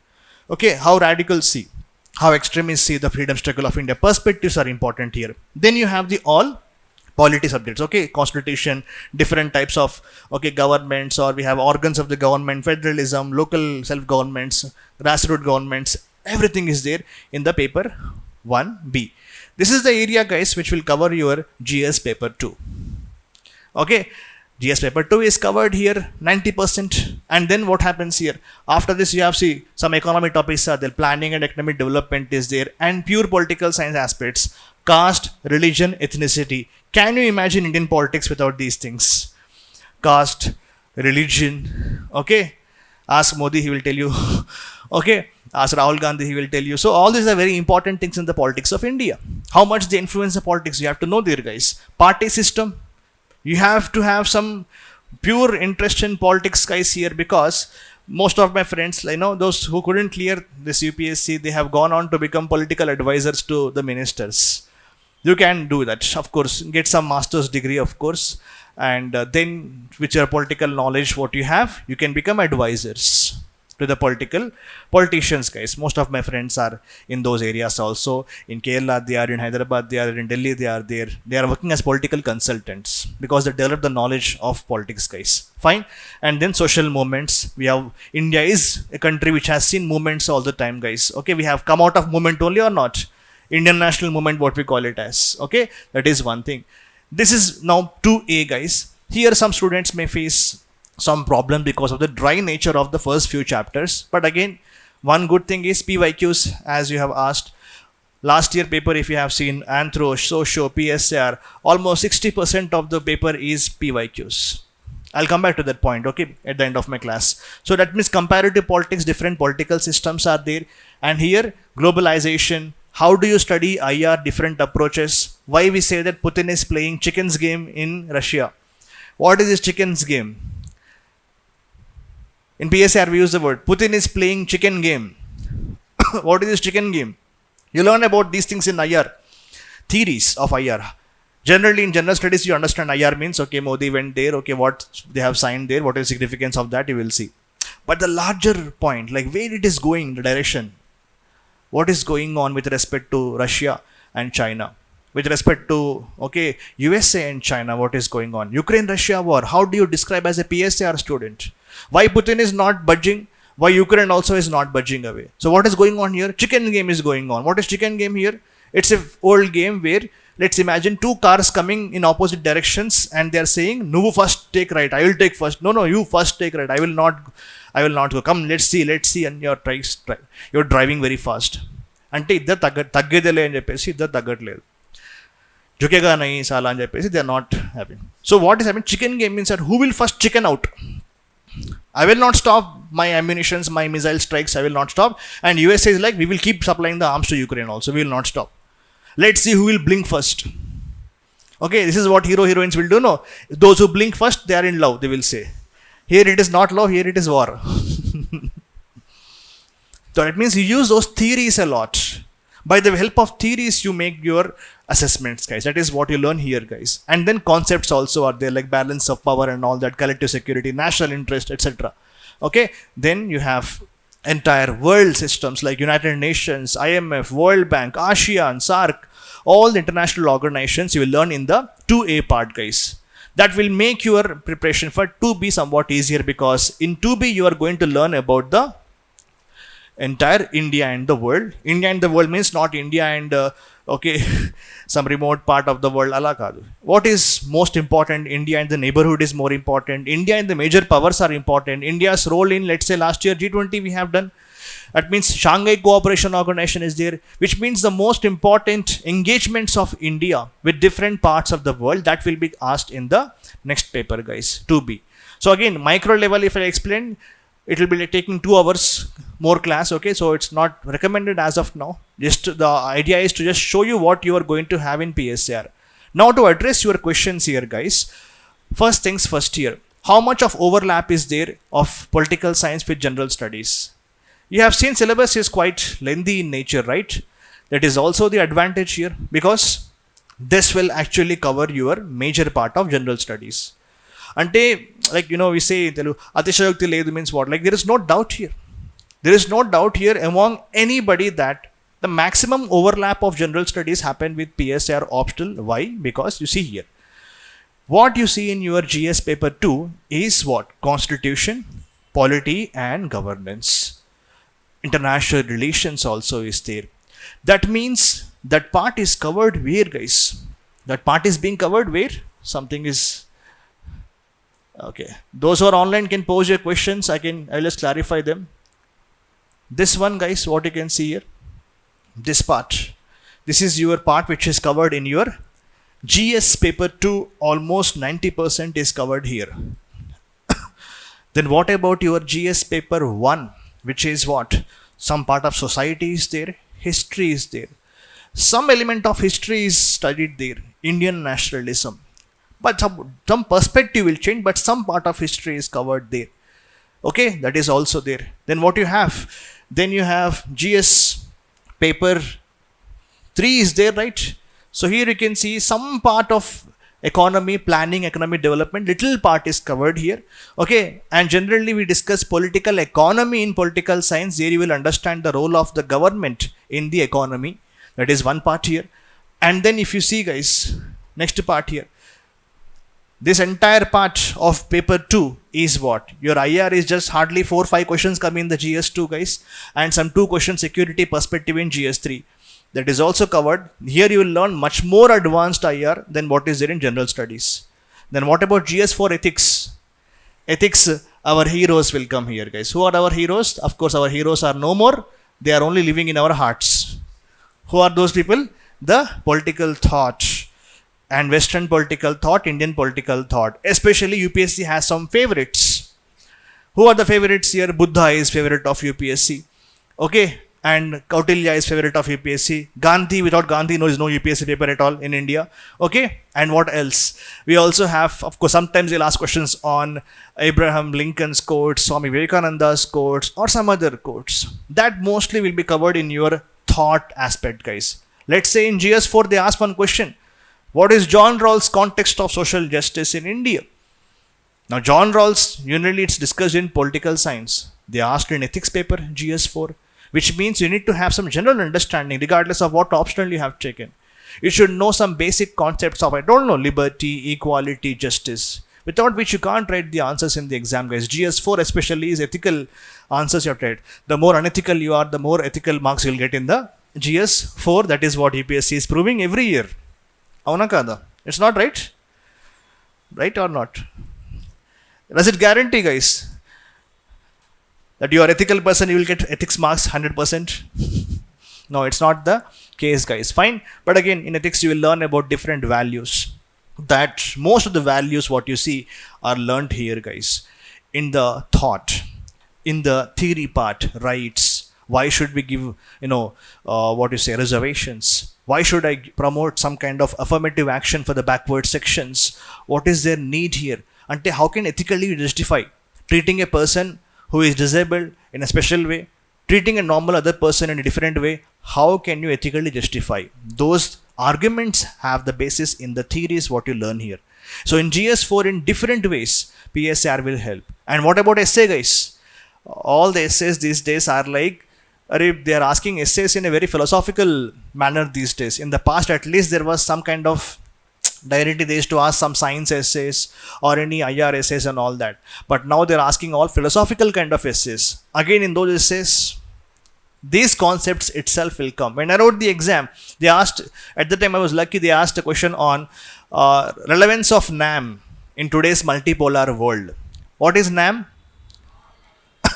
Okay, how radicals see, how extremists see the freedom struggle of India. Perspectives are important here. Then you have the all polity subjects, okay, constitution, different types of, okay, governments, or we have organs of the government, federalism, local self-governments, grassroots governments, everything is there in the paper 1B. This is the area, guys, which will cover your GS paper 2. Okay, GS paper 2 is covered here 90%. And then what happens here? After this, you have some economic topics are there, planning and economic development is there, and pure political science aspects, caste, religion, ethnicity. Can you imagine Indian politics without these things? Caste, religion, okay. Ask Modi, he will tell you. Okay, ask Rahul Gandhi, he will tell you. So all these are very important things in the politics of India. How much they influence the politics, you have to know there, guys. Party system, you have to have some pure interest in politics, guys, here, because most of my friends, those who couldn't clear this UPSC, they have gone on to become political advisors to the ministers. You can do that, of course, get some master's degree, of course, and then with your political knowledge, what you have, you can become advisors. to the politicians, guys. Most of my friends are in those areas also. In Kerala, they are in Hyderabad, they are in Delhi, they are there. They are working as political consultants because they develop the knowledge of politics, guys. Fine. And then social movements. We have, India is a country which has seen movements all the time, guys. Okay, we have come out of movement only or not? Indian national movement, what we call it as. Okay, that is one thing. This is now 2A, guys. Here some students may face some problem because of the dry nature of the first few chapters. But again, one good thing is PYQs, as you have asked. Last year paper, if you have seen Anthro, Socio, PSIR, almost 60% of the paper is PYQs. I'll come back to that point, okay, at the end of my class. So that means comparative politics, different political systems are there. And here, globalization, how do you study IR, different approaches? Why we say that Putin is playing chicken's game in Russia? What is this chicken's game? In PSIR, we use the word Putin is playing chicken game. What is this chicken game? You learn about these things in IR, theories of IR. Generally, in general studies, you understand IR means, okay, Modi went there, okay, what they have signed there, what is the significance of that, you will see. But the larger point, like where it is going, the direction, what is going on with respect to Russia and China? With respect to, okay, USA and China, what is going on? Ukraine-Russia war, how do you describe as a PSIR student? Why Putin is not budging? Why Ukraine also is not budging away? So what is going on here? Chicken game is going on. What is chicken game here? It's an old game where, let's imagine two cars coming in opposite directions and they're saying, no, first take right, I will take first. No, you first take right, I will not go. Come, let's see. And you're driving very fast. Ante iddar taggedele ani cheppesi iddar taggatledu. Jukega nahi sala ani cheppesi they are not having. So what is happening? Chicken game means that who will first chicken out? I will not stop my ammunitions, my missile strikes, I will not stop. And USA is like, we will keep supplying the arms to Ukraine also, we will not stop. Let's see who will blink first. Okay, this is what heroines will do. No, those who blink first, they are in love, they will say. Here it is not love, here it is war. So that means you use those theories a lot. By the help of theories, you make your assessments, guys. That is what you learn here, guys. And then concepts also are there, like balance of power and all that, collective security, national interest, etc. Okay, then you have entire world systems like United Nations, IMF, World Bank, ASEAN, SAARC, all the international organizations you will learn in the 2A part, guys. That will make your preparation for 2B somewhat easier, because in 2B you are going to learn about the entire India and the world. India and the world means not India and okay, some remote part of the world. What is most important? India and the neighborhood is more important. India and the major powers are important. India's role in, let's say, last year G20 we have done. That means Shanghai Cooperation Organization is there, which means the most important engagements of India with different parts of the world, that will be asked in the next paper, guys, 2B. So again, micro level, if I explain, it will be like taking 2 hours more class, okay? So it's not recommended as of now. Just the idea is to just show you what you are going to have in PSIR. Now to address your questions here, guys. First things first here. How much of overlap is there of political science with general studies? You have seen syllabus is quite lengthy in nature, right? That is also the advantage here, because this will actually cover your major part of general studies. Ante, like, you know, we say Atishayokti Ledu means what? Like, there is no doubt here. There is no doubt here among anybody that the maximum overlap of general studies happen with PSIR optional. Why? Because you see here, what you see in your GS paper 2 is what? Constitution, polity and governance. International relations also is there. That means that part is covered where, guys? That part is being covered where? Something is... Okay, those who are online can pose your questions. I'll just clarify them. This one, guys, what you can see here, this part, this is your part which is covered in your GS paper 2. Almost 90% is covered here. Then what about your GS paper 1, which is what? Some part of society is there, history is there, some element of history is studied there, Indian nationalism. But some perspective will change, but some part of history is covered there. Okay, that is also there. Then what you have? Then you have GS paper 3 is there, right? So here you can see some part of economy, planning, economic development, little part is covered here. Okay, and generally we discuss political economy in political science. There you will understand the role of the government in the economy. That is one part here. And then if you see guys, next part here, this entire part of paper 2 is what? Your IR is just hardly 4-5 questions come in the GS2 guys, and some 2 questions security perspective in GS3. That is also covered. Here you will learn much more advanced IR than what is there in general studies. Then what about GS4 ethics? Ethics, our heroes will come here guys. Who are our heroes? Of course our heroes are no more. They are only living in our hearts. Who are those people? The political thought. And Western political thought, Indian political thought. Especially UPSC has some favorites. Who are the favorites here? Buddha is favorite of UPSC. Okay. And Kautilya is favorite of UPSC. Gandhi, without Gandhi, no is no UPSC paper at all in India. Okay. And what else? We also have, of course, sometimes they'll ask questions on Abraham Lincoln's quotes, Swami Vivekananda's quotes, or some other quotes. That mostly will be covered in your thought aspect, guys. Let's say in GS4, they ask one question. What is John Rawls' context of social justice in India? Now, John Rawls, generally it's discussed in political science. They asked in ethics paper, GS4, which means you need to have some general understanding regardless of what optional you have taken. You should know some basic concepts of, I don't know, liberty, equality, justice, without which you can't write the answers in the exam, guys. GS4 especially is ethical answers you have to write. The more unethical you are, the more ethical marks you'll get in the GS4. That is what UPSC is proving every year. Avuna kada? It's not right? Right or not? Does it guarantee, guys, that you are ethical person, you will get ethics marks 100%? No, it's not the case, guys. Fine. But again, in ethics, you will learn about different values. That most of the values what you see are learned here, guys. In the thought, in the theory part, rights. Why should we give, reservations? Why should I promote some kind of affirmative action for the backward sections? What is their need here? And how can ethically you justify treating a person who is disabled in a special way, treating a normal other person in a different way? How can you ethically justify? Those arguments have the basis in the theories what you learn here. So in GS4, in different ways, PSIR will help. And what about essay, guys? All the essays these days are like, they are asking essays in a very philosophical manner these days. In the past, at least, there was some kind of directly they used to ask some science essays or any IR essays and all that. But now they're asking all philosophical kind of essays. Again, in those essays, these concepts itself will come. When I wrote the exam, they asked, at the time I was lucky, they asked a question on relevance of NAM in today's multipolar world. What is NAM?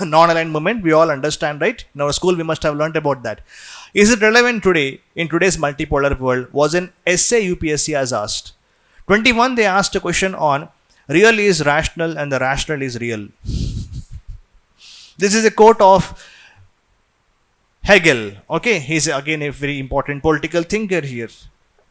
Non-aligned moment, we all understand, right? In our school, we must have learned about that. Is it relevant today in today's multipolar world? Was an essay UPSC has asked. 21, they asked a question on real is rational and the rational is real. This is a quote of Hegel. Okay, he's again a very important political thinker here.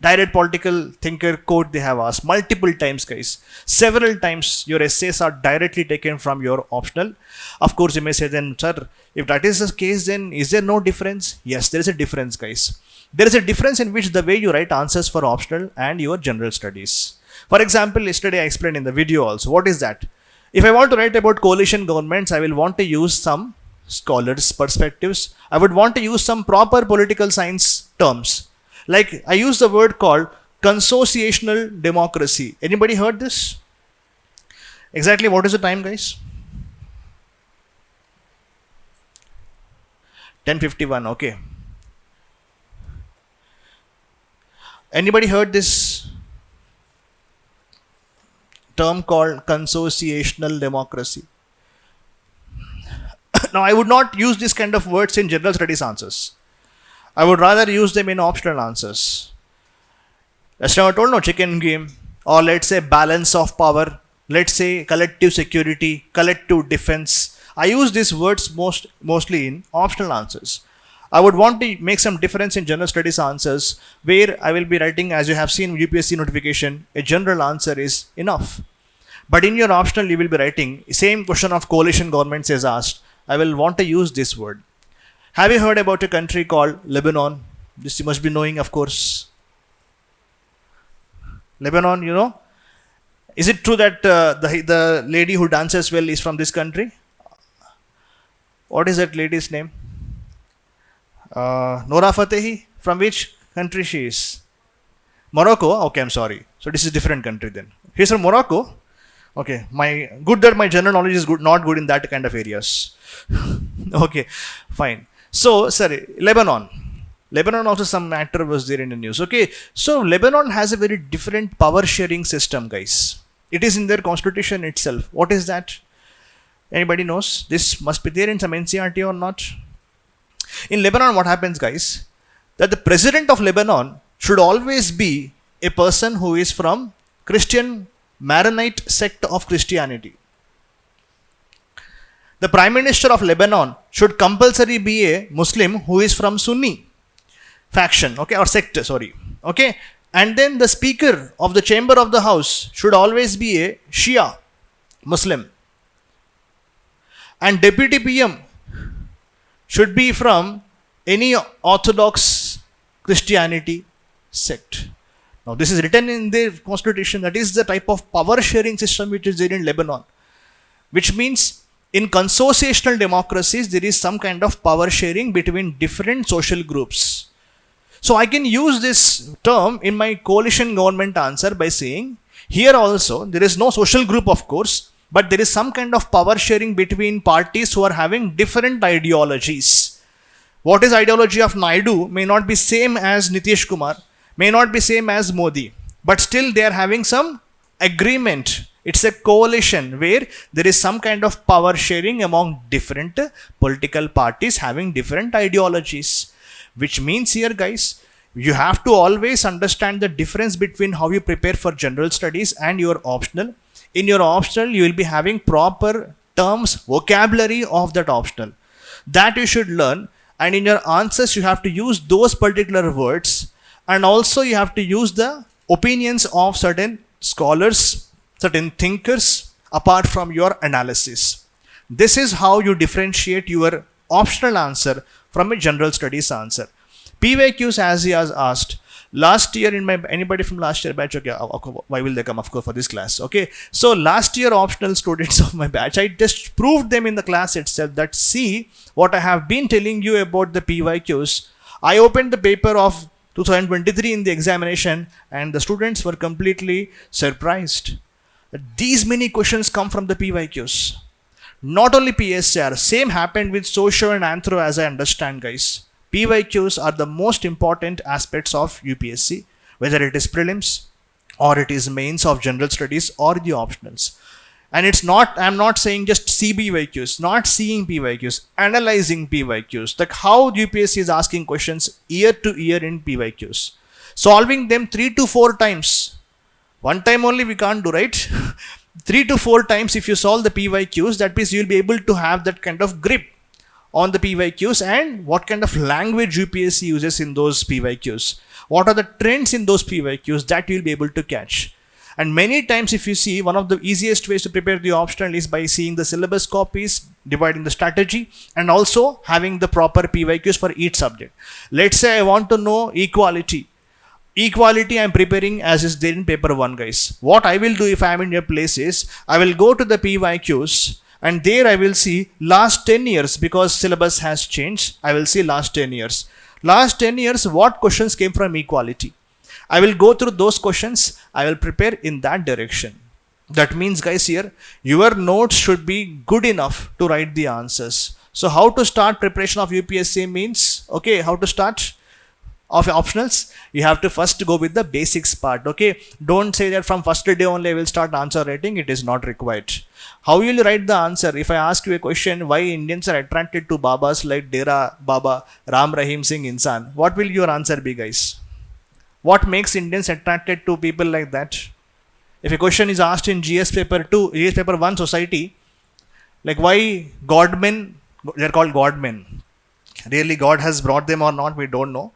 Direct political thinker quote they have asked multiple times, guys. Several times your essays are directly taken from your optional. Of course, you may say then, sir, if that is the case, then is there no difference? Yes, there is a difference, guys. There is a difference in which the way you write answers for optional and your general studies. For example, yesterday I explained in the video also. What is that? If I want to write about coalition governments, I will want to use some scholars' perspectives. I would want to use some proper political science terms. Like I use the word called consociational democracy. Anybody heard this? Exactly what is the time, guys? 10:51. Okay. Anybody heard this term called consociational democracy? Now, I would not use this kind of words in general studies answers. I would rather use them in optional answers. Let's now I told no chicken game, or let's say balance of power, let's say collective security, collective defense. I use these words mostly in optional answers. I would want to make some difference in general studies answers where I will be writing, as you have seen UPSC notification, a general answer is enough. But in your optional, you will be writing, same question of coalition governments is asked. I will want to use this word. Have you heard about a country called Lebanon? This you must be knowing, of course. Lebanon, you know, Is it true that the lady who dances well is from this country? What is that lady's name? Nora Fatehi. From which country she is? Morocco. Okay, I'm sorry. So this is a different country then. He's from Morocco. Okay, good that my general knowledge is good, not good in that kind of areas. Okay, fine. So, sorry, Lebanon. Lebanon also some matter was there in the news. Okay, so Lebanon has a very different power sharing system, guys. It is in their constitution itself. What is that? Anybody knows? This must be there in some NCRT or not? In Lebanon, what happens, guys? That the president of Lebanon should always be a person who is from Christian Maronite sect of Christianity. The Prime Minister of Lebanon should compulsory be a Muslim who is from Sunni faction, okay, or sect, sorry, okay. And then the Speaker of the Chamber of the House should always be a Shia Muslim. And Deputy PM should be from any Orthodox Christianity sect. Now, this is written in their constitution. That is the type of power sharing system which is there in Lebanon. Which means in consociational democracies, there is some kind of power sharing between different social groups. So, I can use this term in my coalition government answer by saying, here also, there is no social group, of course, but there is some kind of power sharing between parties who are having different ideologies. What is ideology of Naidu may not be same as Nitish Kumar, may not be same as Modi, but still they are having some agreement. It's a coalition where there is some kind of power sharing among different political parties having different ideologies. Which means here, guys, you have to always understand the difference between how you prepare for general studies and your optional. In your optional, you will be having proper terms, vocabulary of that optional. That you should learn, and in your answers, you have to use those particular words. And also you have to use the opinions of certain scholars, certain thinkers, apart from your analysis. This is how you differentiate your optional answer from a general studies answer. PYQs, as he has asked, last year in my, anybody from last year batch, okay, why will they come, of course, for this class, okay. So last year optional students of my batch, I just proved them in the class itself that see what I have been telling you about the PYQs. I opened the paper of 2023 in the examination and the students were completely surprised that these many questions come from the PYQs. Not only PSIR, same happened with socio and anthro, as I understand, guys. PYQs are the most important aspects of UPSC, whether it is prelims or it is mains of general studies or the optionals. And it's not, I'm not saying just see PYQs, not seeing PYQs, analyzing PYQs, like how UPSC is asking questions year to year in PYQs. Solving them 3 to 4 times. One time only we can't do, right? 3 to 4 times if you solve the PYQs, that means you'll be able to have that kind of grip on the PYQs and what kind of language UPSC uses in those PYQs. What are the trends in those PYQs that you'll be able to catch. And many times if you see, one of the easiest ways to prepare the optional is by seeing the syllabus copies, dividing the strategy, and also having the proper PYQs for each subject. Let's say I want to know equality. Equality I am preparing as is there in paper 1, guys. What I will do if I am in your place is, I will go to the PYQs and there I will see last 10 years because syllabus has changed. I will see last 10 years. Last 10 years, what questions came from equality? I will go through those questions. I will prepare in that direction. That means, guys, here your notes should be good enough to write the answers. So how to start preparation of UPSC means, okay, how to start of optionals? You have to first go with the basics part, okay. Don't say that from first day only I will start answer writing. It is not required. How will you write the answer? If I ask you a question, why Indians are attracted to Babas like Dera Baba, Ram Rahim Singh Insan, what will your answer be, guys? What makes Indians attracted to people like that? If a question is asked in GS paper 2, GS paper 1 society, like why Godmen, they are called Godmen. Really God has brought them or not, we don't know.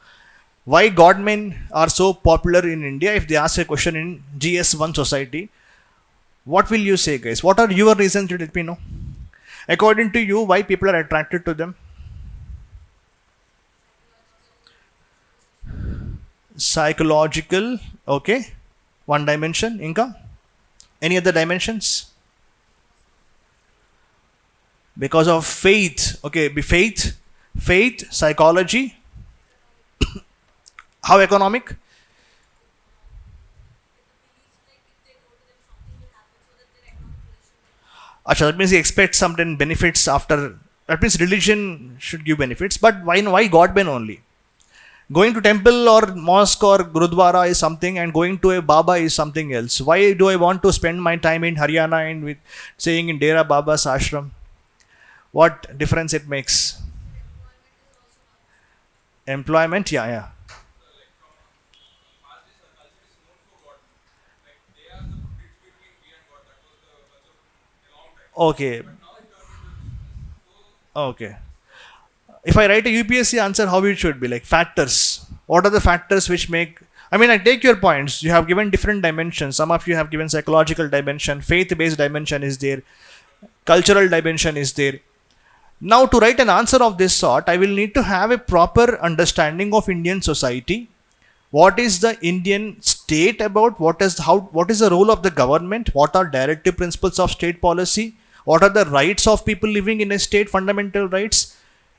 Why Godmen are so popular in India? If they ask a question in GS1 society, what will you say, guys? What are your reasons to let me know? According to you, why people are attracted to them? Psychological, okay. One dimension, Inka. Any other dimensions? Because of faith. Okay, be faith, psychology. How economic? Achha, that means he expects certain benefits after. That means religion should give benefits, but why God ben only? Going to temple or mosque or gurudwara is something, and going to a Baba is something else. Why do I want to spend my time in Haryana and with saying in Dera Baba's ashram? What difference it makes? Employment, yeah. Okay, okay. If I write a UPSC answer, how it should be? Like factors. What are the factors which make? I mean, I take your points. You have given different dimensions. Some of you have given psychological dimension, faith-based dimension is there, cultural dimension is there. Now, to write an answer of this sort, I will need to have a proper understanding of Indian society. What is the Indian state about? What is the role of the government? What are directive principles of state policy? What are the rights of people living in a state, fundamental rights?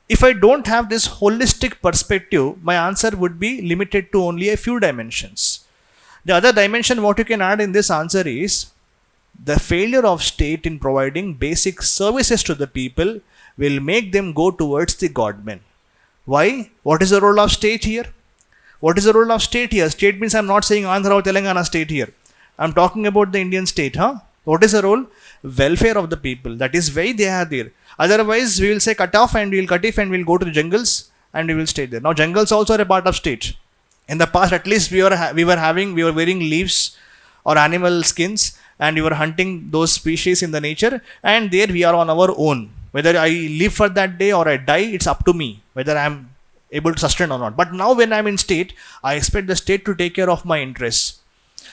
If I don't have this holistic perspective, my answer would be limited to only a few dimensions. The other dimension what you can add in this answer is the failure of state in providing basic services to the people will make them go towards the godmen. Why? What is the role of state here? What is the role of state here? State means I'm not saying Andhra or Telangana state here. I'm talking about the Indian state. What is the role? Welfare of the people. That is why they are there. Otherwise, we will say cut off and we will cut off and we will go to the jungles and we will stay there. Now, jungles also are a part of state. In the past, at least we were wearing leaves or animal skins and we were hunting those species in the nature, and there we are on our own. Whether I live for that day or I die, it's up to me whether I am able to sustain or not. But now when I'm in state, I expect the state to take care of my interests.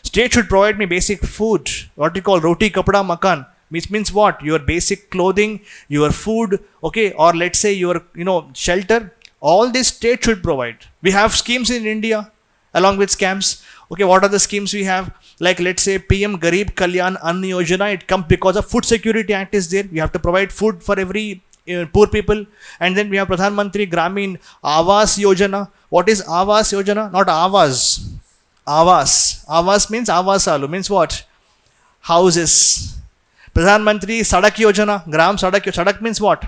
State should provide me basic food, what we call roti, kapda, makan. Which means what? Your basic clothing, your food, okay, or let's say your shelter. All this state should provide. We have schemes in India along with scams. Okay, what are the schemes we have? Like let's say PM Garib Kalyan Ann Yojana. It comes because of Food Security Act is there. We have to provide food for every poor people. And then we have Pradhan Mantri Gramin Awas Yojana. What is Awas Yojana? Not Avas. Awas. Awas means Avasalu. Means what? Houses. Pradhan Mantri Sadak Yojana. Gram Sadak. Sadak means what?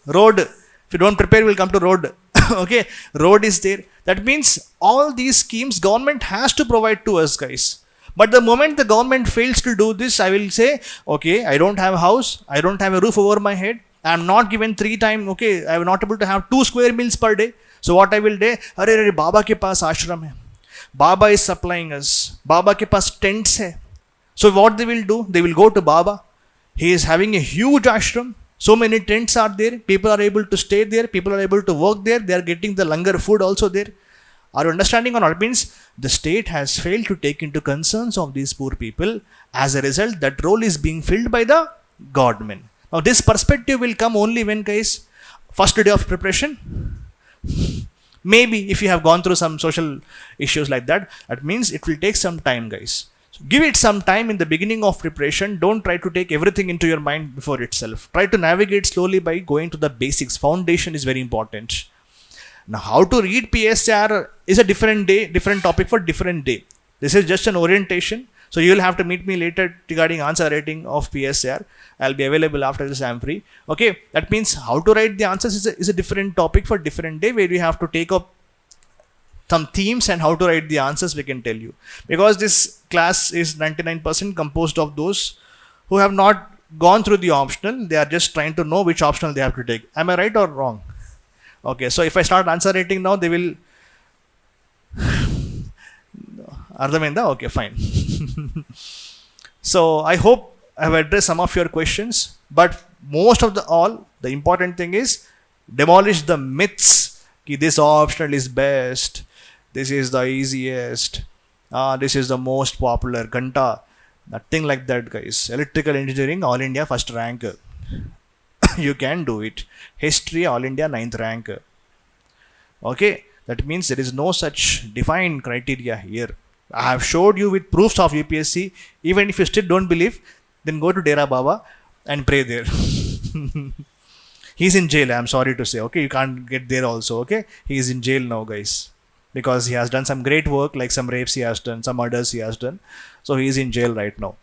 Road. If you don't prepare, we'll come to road. Okay. Road is there. That means all these schemes government has to provide to us, guys. But the moment the government fails to do this, I will say, okay, I don't have a house. I don't have a roof over my head. I am not given 3 times. Okay, I am not able to have 2 square meals per day. So what I will do? Arre, Baba ke paas ashram hai. Baba is supplying us. Baba ke paas tents hai. So what they will do? They will go to Baba. He is having a huge ashram. So many tents are there. People are able to stay there. People are able to work there. They are getting the langar food also there. Are you understanding or not? It means the state has failed to take into concerns of these poor people. As a result, that role is being filled by the godmen. Now, this perspective will come only when, guys, first day of preparation. Maybe if you have gone through some social issues like that, that means it will take some time, guys. So give it some time in the beginning of preparation. Don't try to take everything into your mind before itself. Try to navigate slowly by going to the basics. Foundation is very important. Now, how to read PSIR is a different topic for different day. This is just an orientation. So you will have to meet me later regarding answer writing of PSIR. I'll be available after this. I'm free. Okay. That means how to write the answers is a different topic for different day, where you have to take up some themes and how to write the answers we can tell you. Because this class is 99% composed of those who have not gone through the optional. They are just trying to know which optional they have to take. Am I right or wrong? Okay, so if I start answer writing now, they will. Ardhamenda? Okay, fine. So I hope I have addressed some of your questions, but most of the important thing is demolish the myths. Ki this optional is best. This is the easiest. This is the most popular. Ganta. Nothing like that, guys. Electrical engineering, All India first rank. You can do it. History, All India 9th rank. Okay, that means there is no such defined criteria here. I have showed you with proofs of UPSC. Even if you still don't believe, then go to Dera Baba and pray there. He's in jail, I'm sorry to say. Okay, you can't get there also. Okay, he's in jail now, guys, because he has done some great work, like some rapes he has done, some murders he has done. So he's in jail right now.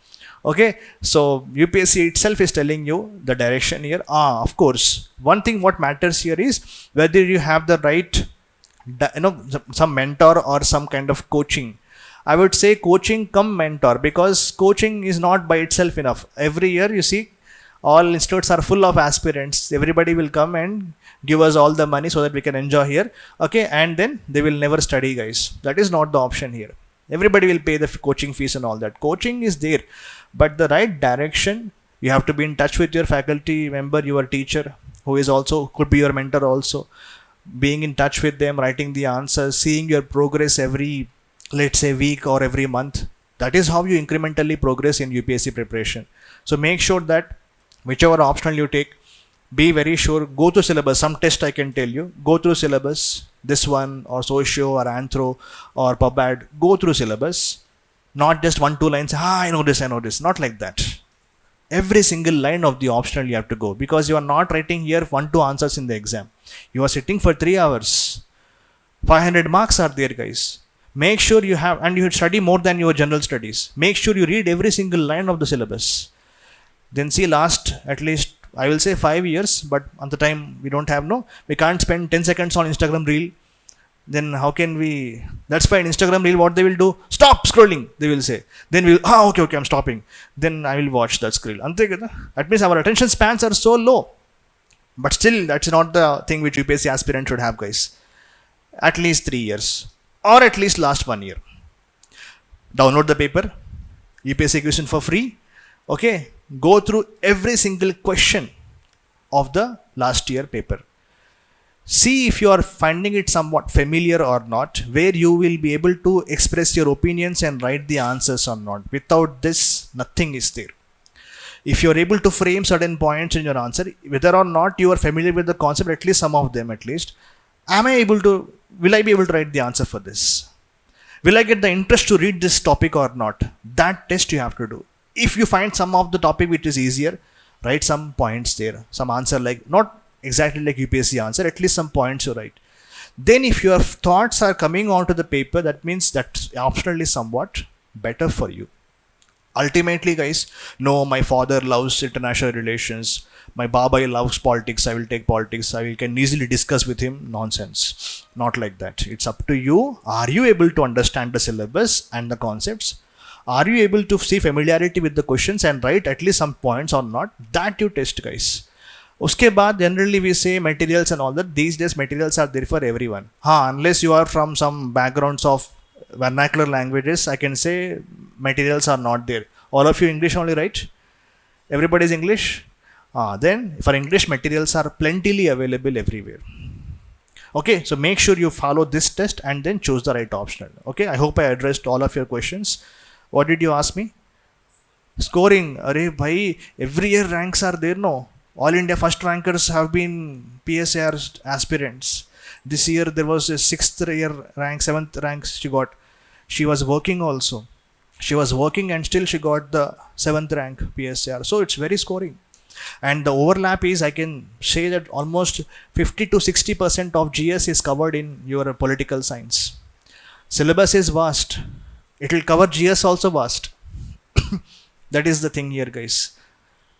Okay, so UPSC itself is telling you the direction here. Of course, one thing what matters here is whether you have the right, some mentor or some kind of coaching. I would say coaching come mentor, because coaching is not by itself enough. Every year you see all institutes are full of aspirants. Everybody will come and give us all the money so that we can enjoy here. Okay, and then they will never study, guys. That is not the option here. Everybody will pay the coaching fees and all that. Coaching is there, but the right direction, you have to be in touch with your faculty member, your teacher, who is also could be your mentor also. Being in touch with them, writing the answers, seeing your progress every, let's say, week or every month. That is how you incrementally progress in UPSC preparation. So make sure that whichever optional you take, be very sure, go through syllabus. Some test I can tell you, go through syllabus, this one or socio or anthro or pubad, go through syllabus, not just 1-2 lines, I know this, not like that. Every single line of the optional you have to go, because you are not writing here 1-2 answers in the exam. You are sitting for 3 hours. 500 marks are there, guys. Make sure you have, and you study more than your general studies. Make sure you read every single line of the syllabus. Then see, last at least I will say 5 years, but at the time we don't have, we can't spend 10 seconds on Instagram reel. Then how can we? That's why in Instagram reel what they will do, stop scrolling, they will say. Then we'll, okay, I'm stopping. Then I will watch that screen. That means our attention spans are so low. But still, that's not the thing which UPSC aspirant should have, guys. At least 3 years, or at least last 1 year. Download the paper, UPSC question for free. Okay, go through every single question of the last year paper. See if you are finding it somewhat familiar or not, where you will be able to express your opinions and write the answers or not. Without this, nothing is there. If you are able to frame certain points in your answer, whether or not you are familiar with the concept, at least some of them at least, will I be able to write the answer for this? Will I get the interest to read this topic or not? That test you have to do. If you find some of the topic which is easier, write some points there, some answer, like not exactly like UPSC answer, at least some points you write. Then if your thoughts are coming onto the paper, that means that optional is somewhat better for you. Ultimately, guys, no, my father loves international relations, my Baba loves politics, I will take politics, I can easily discuss with him. Nonsense. Not like that. It's up to you. Are you able to understand the syllabus and the concepts? Are you able to see familiarity with the questions and write at least some points or not? That you test, guys. Uske baad, generally we say materials and all that. These days materials are there for everyone. Unless you are from some backgrounds of vernacular languages, I can say materials are not there. All of you English only, right? Everybody is English? Then for English, materials are plentifully available everywhere. Okay, so make sure you follow this test and then choose the right optional. Okay, I hope I addressed all of your questions. What did you ask me? Scoring. Arey bhai, every year ranks are there, no? All India first rankers have been PSIR aspirants. This year there was a 6th year rank, 7th rank she got. She was working also. She was working and still she got the 7th rank PSIR. So it's very scoring. And the overlap is, I can say that almost 50 to 60% of GS is covered in your political science. Syllabus is vast. It will cover GS also vast. That is the thing here, guys.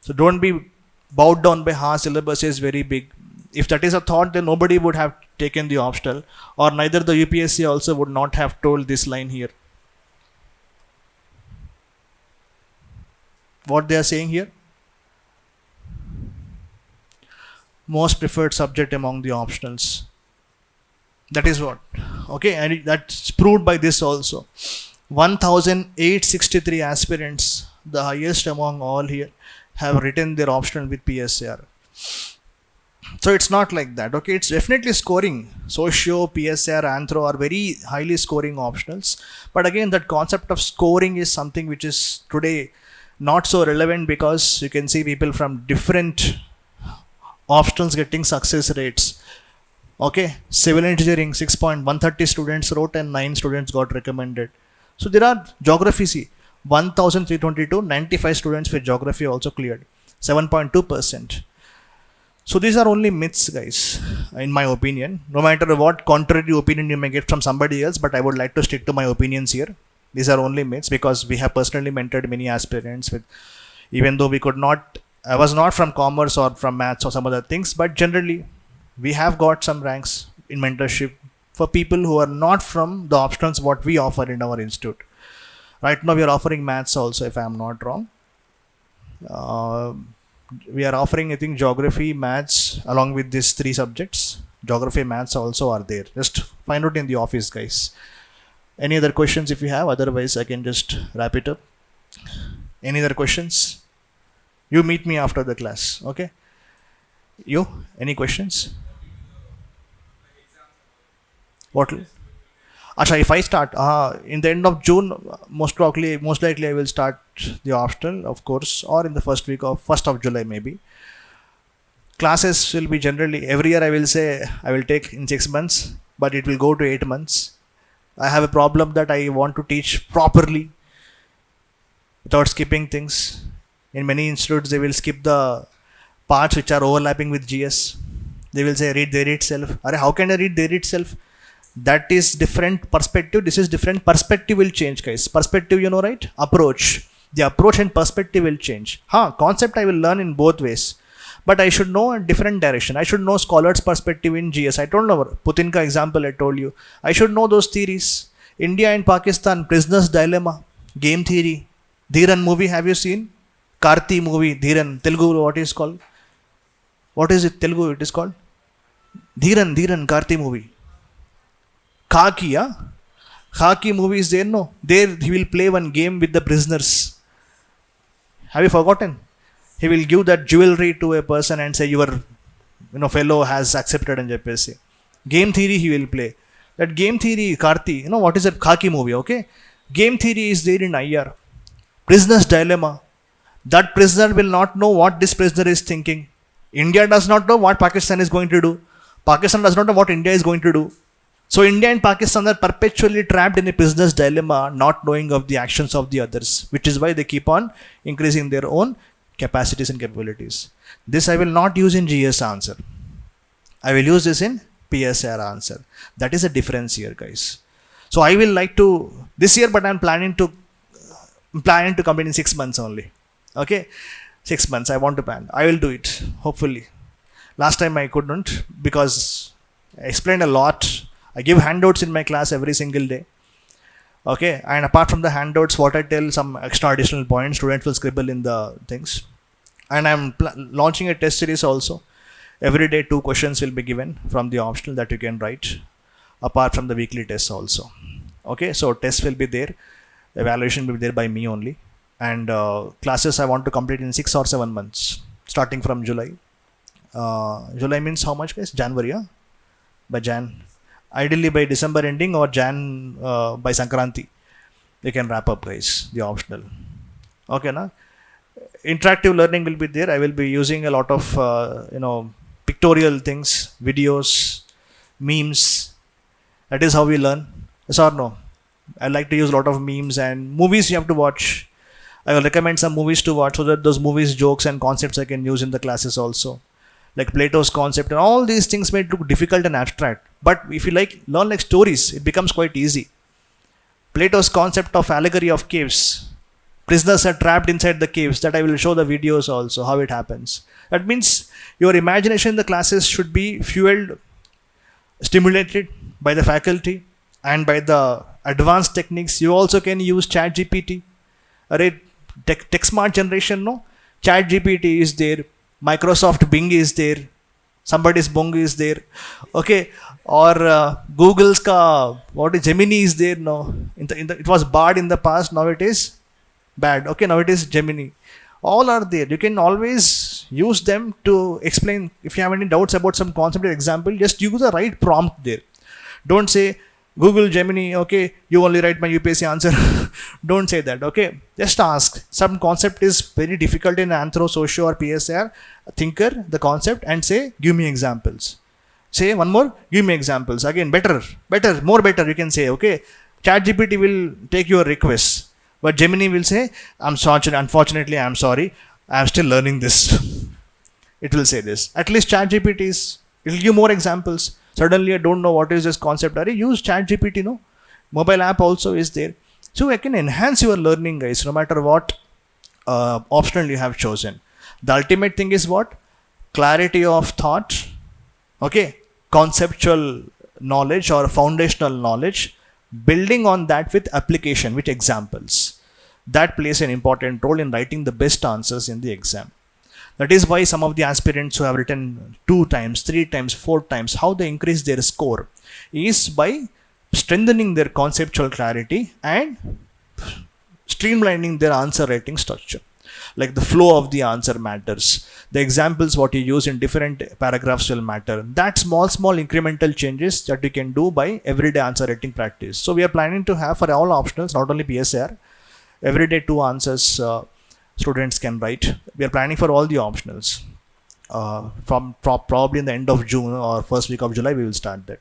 So don't be bowed down by syllabus is very big. If that is a thought, then nobody would have taken the optional, or neither the UPSC also would not have told this line here. What they are saying here? Most preferred subject among the optionals. That is what. Okay, and that's proved by this also. 1,863 aspirants, the highest among all here, have written their optional with PSIR. So it's not like that. Okay, it's definitely scoring. Socio, PSIR, Anthro are very highly scoring optionals. But again, that concept of scoring is something which is today not so relevant, because you can see people from different optionals getting success rates. Okay, civil engineering 6.130 students wrote and 9 students got recommended. So there are geography, see, 1322, 95 students with geography also cleared, 7.2%. So these are only myths, guys, in my opinion. No matter what contrary opinion you may get from somebody else, but I would like to stick to my opinions here. These are only myths because we have personally mentored many aspirants with, even though we could not, I was not from commerce or from maths or some other things, but generally we have got some ranks in mentorship for people who are not from the options what we offer in our institute. Right now we are offering maths also, if I am not wrong. We are offering, I think, geography, maths along with these three subjects. Geography, maths also are there. Just find out in the office, guys. Any other questions if you have? Otherwise, I can just wrap it up. Any other questions? You meet me after the class, okay? You? Any questions? What? Acha, if I start in the end of June, most likely I will start the optional, of course, or in the first week of 1st of July maybe. Classes will be generally, every year I will say I will take in 6 months, but it will go to 8 months. I have a problem that I want to teach properly without skipping things. In many institutes, they will skip the parts which are overlapping with GS. They will say read there itself. How can I read there itself? That is different perspective. This is different. Perspective will change, guys. Perspective, you know, right? Approach. The approach and perspective will change. Concept I will learn in both ways. But I should know a different direction. I should know scholars' perspective in GS. I don't know. Putin ka example I told you. I should know those theories. India and Pakistan, prisoner's dilemma, game theory. Dhiran movie, have you seen? Karti movie, Dhiran. Telugu, what is called? What is it? Telugu, it is called? Dhiran, Karti movie. Khaki, Khaki movie is there, no? There he will play one game with the prisoners. Have you forgotten? He will give that jewelry to a person and say your fellow has accepted and JPSC. Game theory he will play. That game theory, Karti, what is that Khaki movie, okay? Game theory is there in IR. Prisoner's dilemma. That prisoner will not know what this prisoner is thinking. India does not know what Pakistan is going to do. Pakistan does not know what India is going to do. So India and Pakistan are perpetually trapped in a prisoner's dilemma, not knowing of the actions of the others, which is why they keep on increasing their own capacities and capabilities. This I will not use in GS answer. I will use this in PSIR answer. That is a difference here, guys. So I will like to this year, but I'm planning to complete in 6 months only. Okay, 6 months I want to plan. I will do it, hopefully. Last time I couldn't because I explained a lot. I give handouts in my class every single day. Okay, and apart from the handouts, what I tell, some extra additional points, students will scribble in the things. And I'm launching a test series also. Every day 2 questions will be given from the optional that you can write, apart from the weekly tests also. Okay, so tests will be there. Evaluation will be there by me only. And classes I want to complete in 6 or 7 months, starting from July. July means how much, guys? January, by Jan. Ideally by December ending or Jan by Sankranti. You can wrap up, guys, the optional. Okay, na? Interactive learning will be there. I will be using a lot of, pictorial things, videos, memes. That is how we learn. Yes or no? I like to use a lot of memes and movies you have to watch. I will recommend some movies to watch so that those movies, jokes and concepts I can use in the classes also. Like Plato's concept and all these things may look difficult and abstract. But if you learn like stories, it becomes quite easy. Plato's concept of allegory of caves. Prisoners are trapped inside the caves. That I will show the videos also, how it happens. That means your imagination in the classes should be fueled, stimulated by the faculty and by the advanced techniques. You also can use ChatGPT. Tech smart generation, no? ChatGPT is there. Microsoft Bing is there. Somebody's Bung is there. Okay. Or Google's Gemini is there now. It was bad in the past. Now it is bad. Okay. Now it is Gemini. All are there. You can always use them to explain. If you have any doubts about some concept or example, just use the right prompt there. Don't say Google Gemini, okay, you only write my UPSC answer. Don't say that, okay. Just ask. Some concept is very difficult in Anthro, Socio or PSIR. Thinker, the concept, and say, give me examples. Say one more, give me examples. Again, better, more better, you can say, okay. ChatGPT will take your requests, but Gemini will say, unfortunately, I'm sorry, I'm still learning this. It will say this. At least ChatGPT it will give more examples. Suddenly I don't know what is this concept. Use ChatGPT, no? Mobile app also is there. So I can enhance your learning, guys, no matter what optional you have chosen. The ultimate thing is what? Clarity of thought, okay, conceptual knowledge or foundational knowledge, building on that with application, with examples. That plays an important role in writing the best answers in the exam. That is why some of the aspirants who have written 2 times, 3 times, 4 times, how they increase their score is by strengthening their conceptual clarity and streamlining their answer writing structure. Like the flow of the answer matters. The examples what you use in different paragraphs will matter. That small incremental changes that you can do by everyday answer writing practice. So we are planning to have for all optionals, not only PSIR, everyday 2 answers students can write. We are planning for all the optionals. From probably in the end of June or first week of July, we will start that.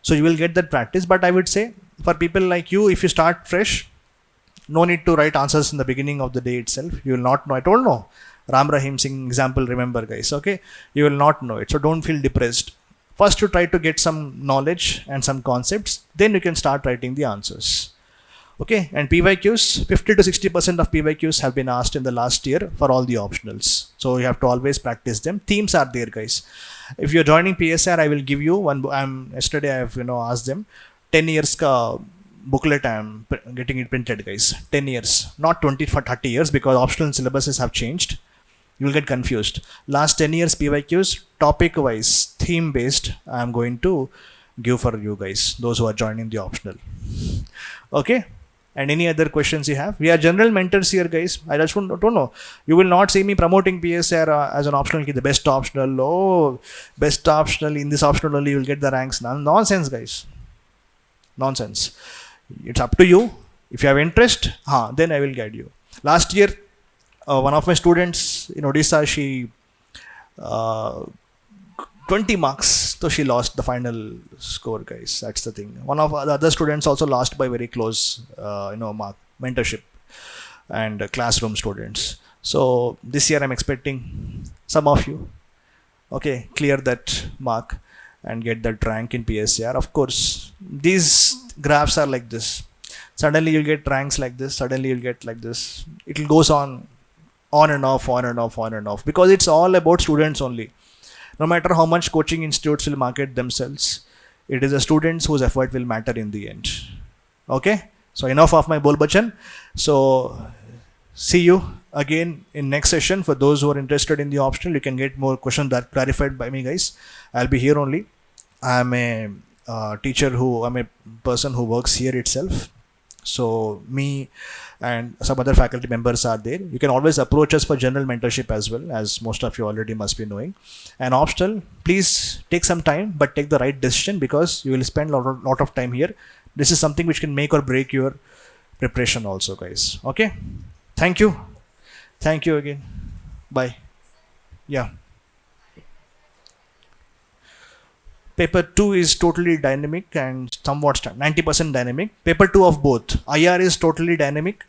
So you will get that practice. But I would say for people like you, if you start fresh, no need to write answers in the beginning of the day itself. You will not know. I don't know. Ram Rahim Singh example, remember, guys. Okay, you will not know it. So don't feel depressed. First, you try to get some knowledge and some concepts. Then you can start writing the answers. Okay, and PYQs, 50 to 60% of PYQs have been asked in the last year for all the optionals. So you have to always practice them. Themes are there, guys. If you're joining PSIR, I will give you one. Yesterday I have asked them 10 years ka booklet. I am getting it printed, guys. 10 years, not 20 for 30 years, because optional syllabuses have changed. You will get confused. Last 10 years PYQs, topic wise, theme based, I am going to give for you guys, those who are joining the optional. Okay. And any other questions you have? We are general mentors here, guys. I just don't know. You will not see me promoting PSIR as an optional, the best optional. Oh, best optional, in this optional only you will get the ranks. Nonsense, guys. Nonsense. It's up to you. If you have interest, then I will guide you. Last year, one of my students in Odisha, she 20 marks, so she lost the final score, guys. That's the thing. One of the other students also lost by very close, mark, mentorship and classroom students. So this year I'm expecting some of you, okay, clear that mark and get that rank in PSIR. Of course, these graphs are like this. Suddenly you'll get ranks like this. Suddenly you'll get like this. It goes on and off, on and off, on and off, because it's all about students only. No matter how much coaching institutes will market themselves, it is the students whose effort will matter in the end. Okay, so enough of my bol bachan. So see you again in next session. For those who are interested in the optional, you can get more questions that clarified by me, guys. I'll be here only. I'm a teacher I'm a person who works here itself. So me and some other faculty members are there. You can always approach us for general mentorship as well, as most of you already must be knowing. And optional, please take some time, but take the right decision, because you will spend a lot of time here. This is something which can make or break your preparation also, guys. Okay, thank you. Thank you again. Bye. Yeah. Paper 2 is totally dynamic and somewhat 90% dynamic. Paper 2 of both. IR is totally dynamic,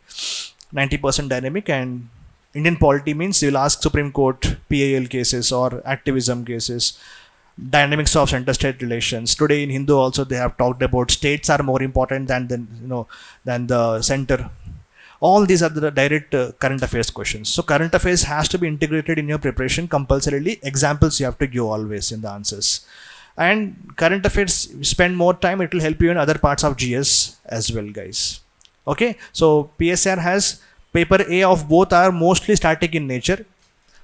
90% dynamic, and Indian polity means they will ask Supreme Court PAL cases or activism cases, dynamics of center-state relations. Today in Hindu also they have talked about states are more important than the center. All these are the direct current affairs questions. So current affairs has to be integrated in your preparation compulsorily. Examples you have to give always in the answers. And current affairs, spend more time, it will help you in other parts of GS as well, guys. Okay, so PSIR has paper A of both are mostly static in nature,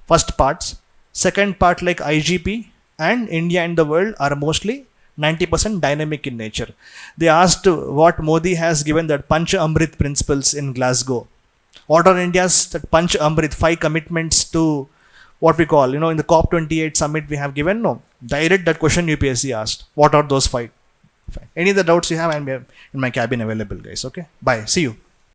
first parts. Second part, like IGP and India and the world, are mostly 90% dynamic in nature. They asked what Modi has given, that Panch Amrit principles in Glasgow. What are India's that Panch Amrit, 5 commitments to what we call, in the COP28 summit we have given? No, direct that question UPSC asked. What are those 5? Any other doubts you have, I'm in my cabin available, guys. Okay, bye, see you.